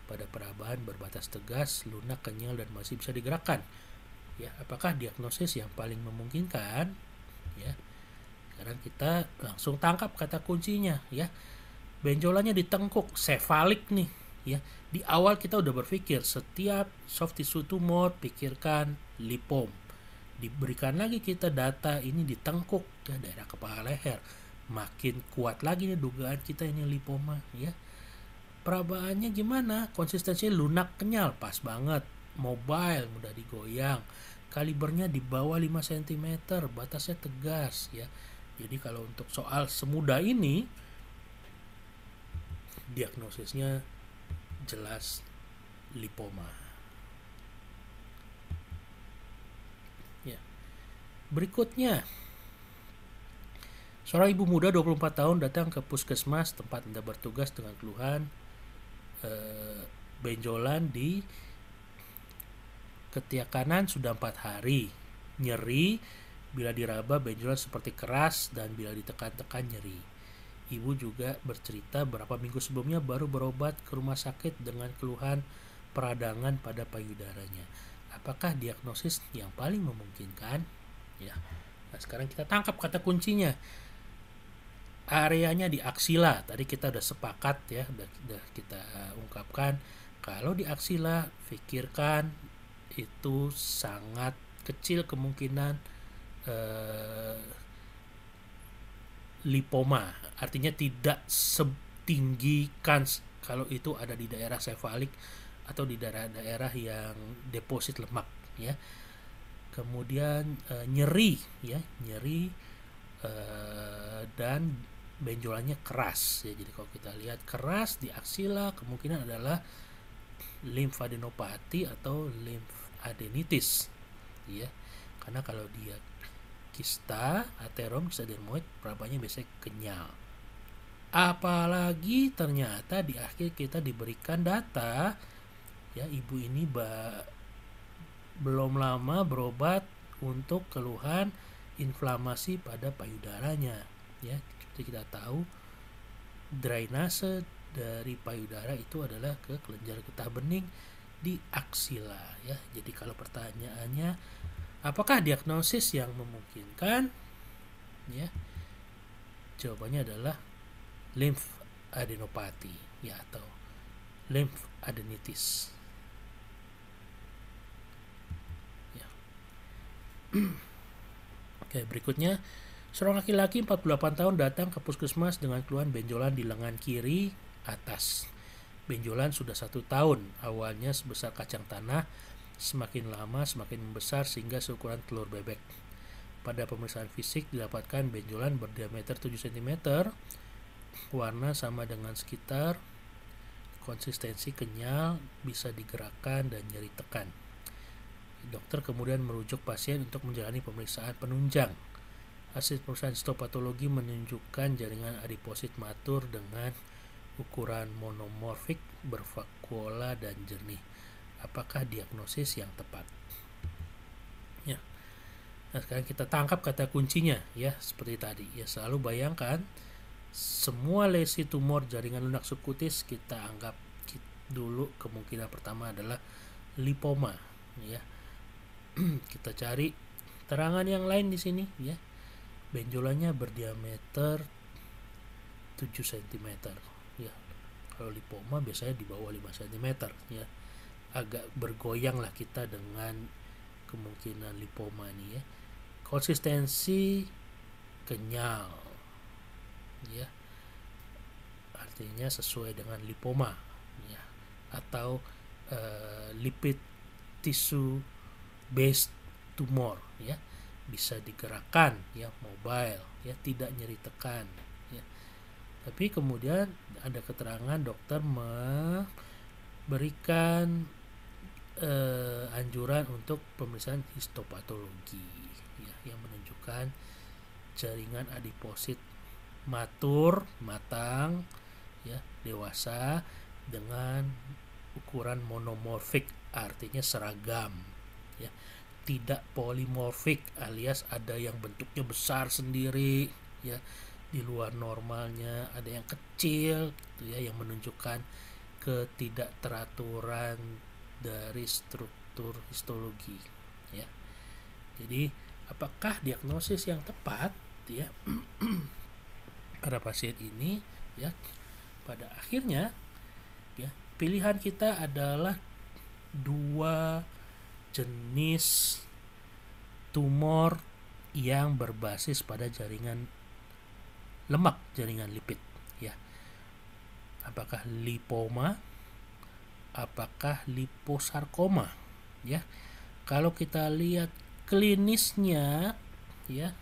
pada perabaan berbatas tegas, lunak kenyal, dan masih bisa digerakkan. Ya, apakah diagnosis yang paling memungkinkan? Ya. Sekarang kita langsung tangkap kata kuncinya ya. Benjolannya di tengkuk, sefalik nih ya. Di awal kita udah berpikir setiap soft tissue tumor pikirkan lipom. Diberikan lagi kita data ini di tengkuk ya, daerah kepala leher. Makin kuat lagi nih dugaan kita ini lipoma ya. Perabaannya gimana? Konsistensinya lunak kenyal, pas banget. Mobile, mudah digoyang. Kalibernya di bawah 5 cm, batasnya tegas ya. Jadi kalau untuk soal semudah ini, diagnosisnya jelas lipoma. Ya. Berikutnya, seorang ibu muda 24 tahun datang ke puskesmas tempat Anda bertugas dengan keluhan benjolan di ketiak kanan sudah 4 hari, nyeri Bila diraba, benjolan seperti keras dan bila ditekan-tekan nyeri. Ibu juga bercerita berapa minggu sebelumnya baru berobat ke rumah sakit dengan keluhan peradangan pada payudaranya. Apakah diagnosis yang paling memungkinkan? Ya. Nah, sekarang kita tangkap kata kuncinya. Areanya di aksila. Tadi kita udah sepakat ya, udah kita ungkapkan. Kalau di aksila, pikirkan itu sangat kecil kemungkinan lipoma, artinya tidak setinggi kans kalau itu ada di daerah sefalik atau di daerah-daerah yang deposit lemak ya. Kemudian nyeri ya, nyeri dan benjolannya keras ya. Jadi kalau kita lihat keras di aksila, kemungkinan adalah limfadenopati atau limfadenitis ya. Karena kalau dia kista, aterom, kista dermoid, perabanya biasanya kenyal. Apalagi ternyata di akhir kita diberikan data ya, ibu ini belum lama berobat untuk keluhan inflamasi pada payudaranya ya. Jadi kita tahu drainase dari payudara itu adalah ke kelenjar getah bening di aksila ya. Jadi kalau pertanyaannya apakah diagnosis yang memungkinkan? Ya, jawabannya adalah limfadenopati ya, atau limfadenitis. Ya. Oke, berikutnya seorang laki-laki 48 tahun datang ke puskesmas dengan keluhan benjolan di lengan kiri atas. Benjolan sudah 1 tahun, awalnya sebesar kacang tanah, semakin lama semakin membesar sehingga seukuran telur bebek. Pada pemeriksaan fisik didapatkan benjolan berdiameter 7 cm, warna sama dengan sekitar, konsistensi kenyal, bisa digerakkan dan nyeri tekan. Dokter kemudian merujuk pasien untuk menjalani pemeriksaan penunjang. Hasil pemeriksaan histopatologi menunjukkan jaringan adiposit matur dengan ukuran monomorfik, bervakuola dan jernih. Apakah diagnosis yang tepat? Ya. Nah, sekarang kita tangkap kata kuncinya ya, seperti tadi ya. Selalu bayangkan semua lesi tumor jaringan lunak subkutis kita anggap dulu kemungkinan pertama adalah lipoma ya. Kita cari terangan yang lain di sini ya. Benjolannya berdiameter 7 cm ya. Kalau lipoma biasanya di bawah 5 cm ya. Agak bergoyang lah kita dengan kemungkinan lipoma ini ya. Konsistensi kenyal ya, artinya sesuai dengan lipoma ya, atau lipid tissue based tumor ya, bisa digerakkan ya, mobile ya, tidak nyeri tekan ya. Tapi kemudian ada keterangan dokter memberikan anjuran untuk pemeriksaan histopatologi ya, yang menunjukkan jaringan adiposit matur, matang ya, dewasa dengan ukuran monomorfik, artinya seragam ya, tidak polimorfik alias ada yang bentuknya besar sendiri ya di luar normalnya, ada yang kecil gitu ya, yang menunjukkan ketidakteraturan dari struktur histologi ya. Jadi apakah diagnosis yang tepat ya pada pasien ini ya? Pada akhirnya ya, pilihan kita adalah 2 jenis tumor yang berbasis pada jaringan lemak, jaringan lipid ya. Apakah lipoma, apakah liposarkoma ya. Kalau kita lihat klinisnya ya,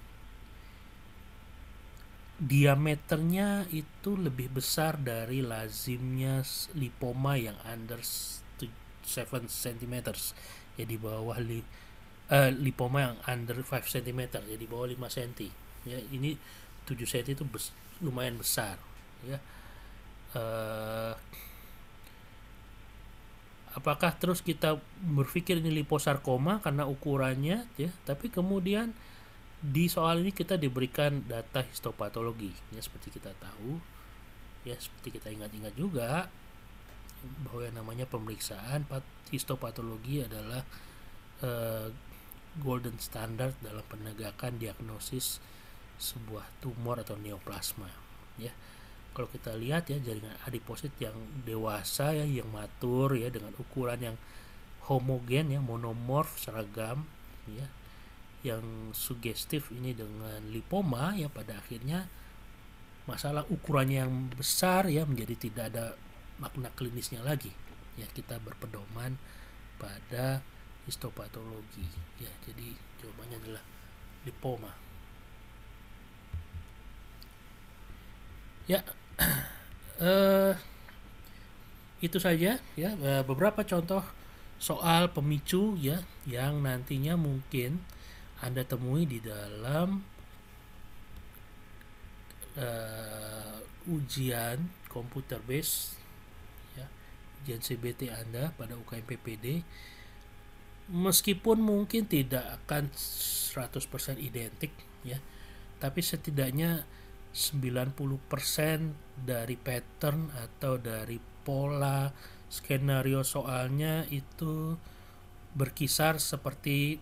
diameternya itu lebih besar dari lazimnya lipoma yang under 7 cm ya, di bawah lipoma yang under 5 cm ya, di bawah 5 cm ya. Ini 7 cm itu lumayan besar ya. Apakah terus kita berpikir ini liposarkoma karena ukurannya ya, tapi kemudian Di soal ini kita diberikan data histopatologi, ya seperti kita tahu, ya seperti kita ingat-ingat juga bahwa yang namanya pemeriksaan histopatologi adalah uh, golden standard dalam penegakan diagnosis sebuah tumor atau neoplasma. Ya, kalau kita lihat ya jaringan adiposit yang dewasa ya, yang matur ya, dengan ukuran yang homogen ya, monomorf, seragam ya, yang sugestif ini dengan lipoma ya, pada akhirnya masalah ukurannya yang besar ya menjadi tidak ada makna klinisnya lagi ya, kita berpedoman pada histopatologi ya. Jadi jawabannya adalah lipoma ya. Itu saja ya, beberapa contoh soal pemicu ya yang nantinya mungkin Anda temui di dalam ujian komputer base ya, ujian CBT Anda pada UKM PPD, meskipun mungkin tidak akan 100% identik ya, tapi setidaknya 90% dari pattern atau dari pola skenario soalnya itu berkisar seperti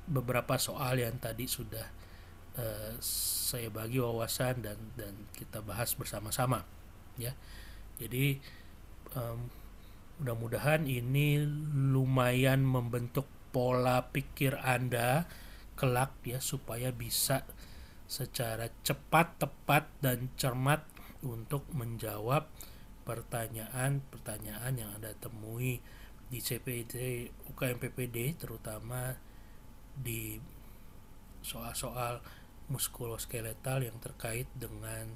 beberapa soal yang tadi sudah saya bagi wawasan dan kita bahas bersama-sama ya. Jadi mudah-mudahan ini lumayan membentuk pola pikir Anda kelak ya, supaya bisa secara cepat, tepat, dan cermat untuk menjawab pertanyaan-pertanyaan yang Anda temui di CPT UKM PPD, terutama di soal-soal muskuloskeletal yang terkait dengan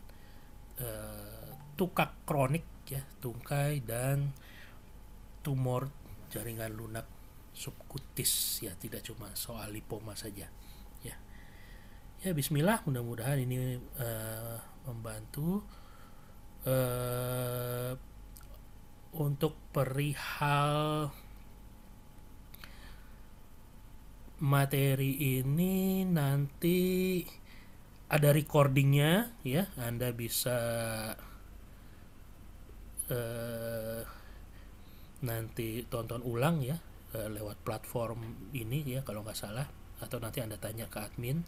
tukak kronik ya, tungkai dan tumor jaringan lunak subkutis ya, tidak cuma soal lipoma saja ya. Ya, bismillah, mudah-mudahan ini membantu untuk perihal materi ini. Nanti ada recordingnya ya, Anda bisa nanti tonton ulang ya lewat platform ini ya kalau nggak salah, atau nanti Anda tanya ke admin.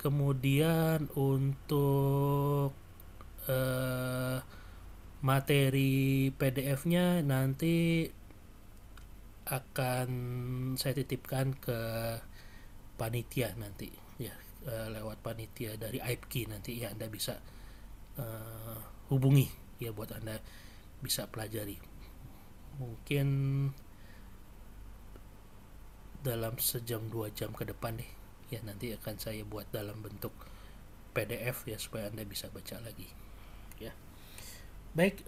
Kemudian untuk materi PDF-nya nanti akan saya titipkan ke panitia nanti ya, lewat panitia dari AIPKI nanti ya, Anda bisa hubungi ya buat Anda bisa pelajari. Mungkin dalam sejam 2 jam ke depan deh ya, nanti akan saya buat dalam bentuk PDF ya, supaya Anda bisa baca lagi ya. Baik,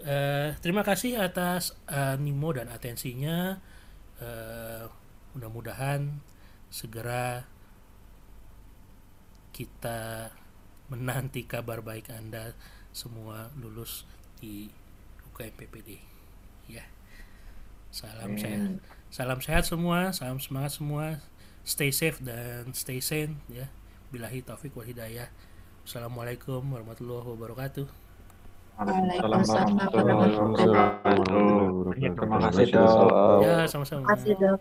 terima kasih atas animo dan atensinya. Mudah-mudahan segera kita menanti kabar baik Anda semua lulus di UKM PPD ya. Salam sehat semua, salam semangat semua, stay safe dan stay sane ya. Billahi taufik wal hidayah. Assalamualaikum warahmatullahi wabarakatuh. Waalaikumsalam warahmatullahi wabarakatuh. Terima kasih, Dok. Ya, sama-sama. Terima kasih, Dok.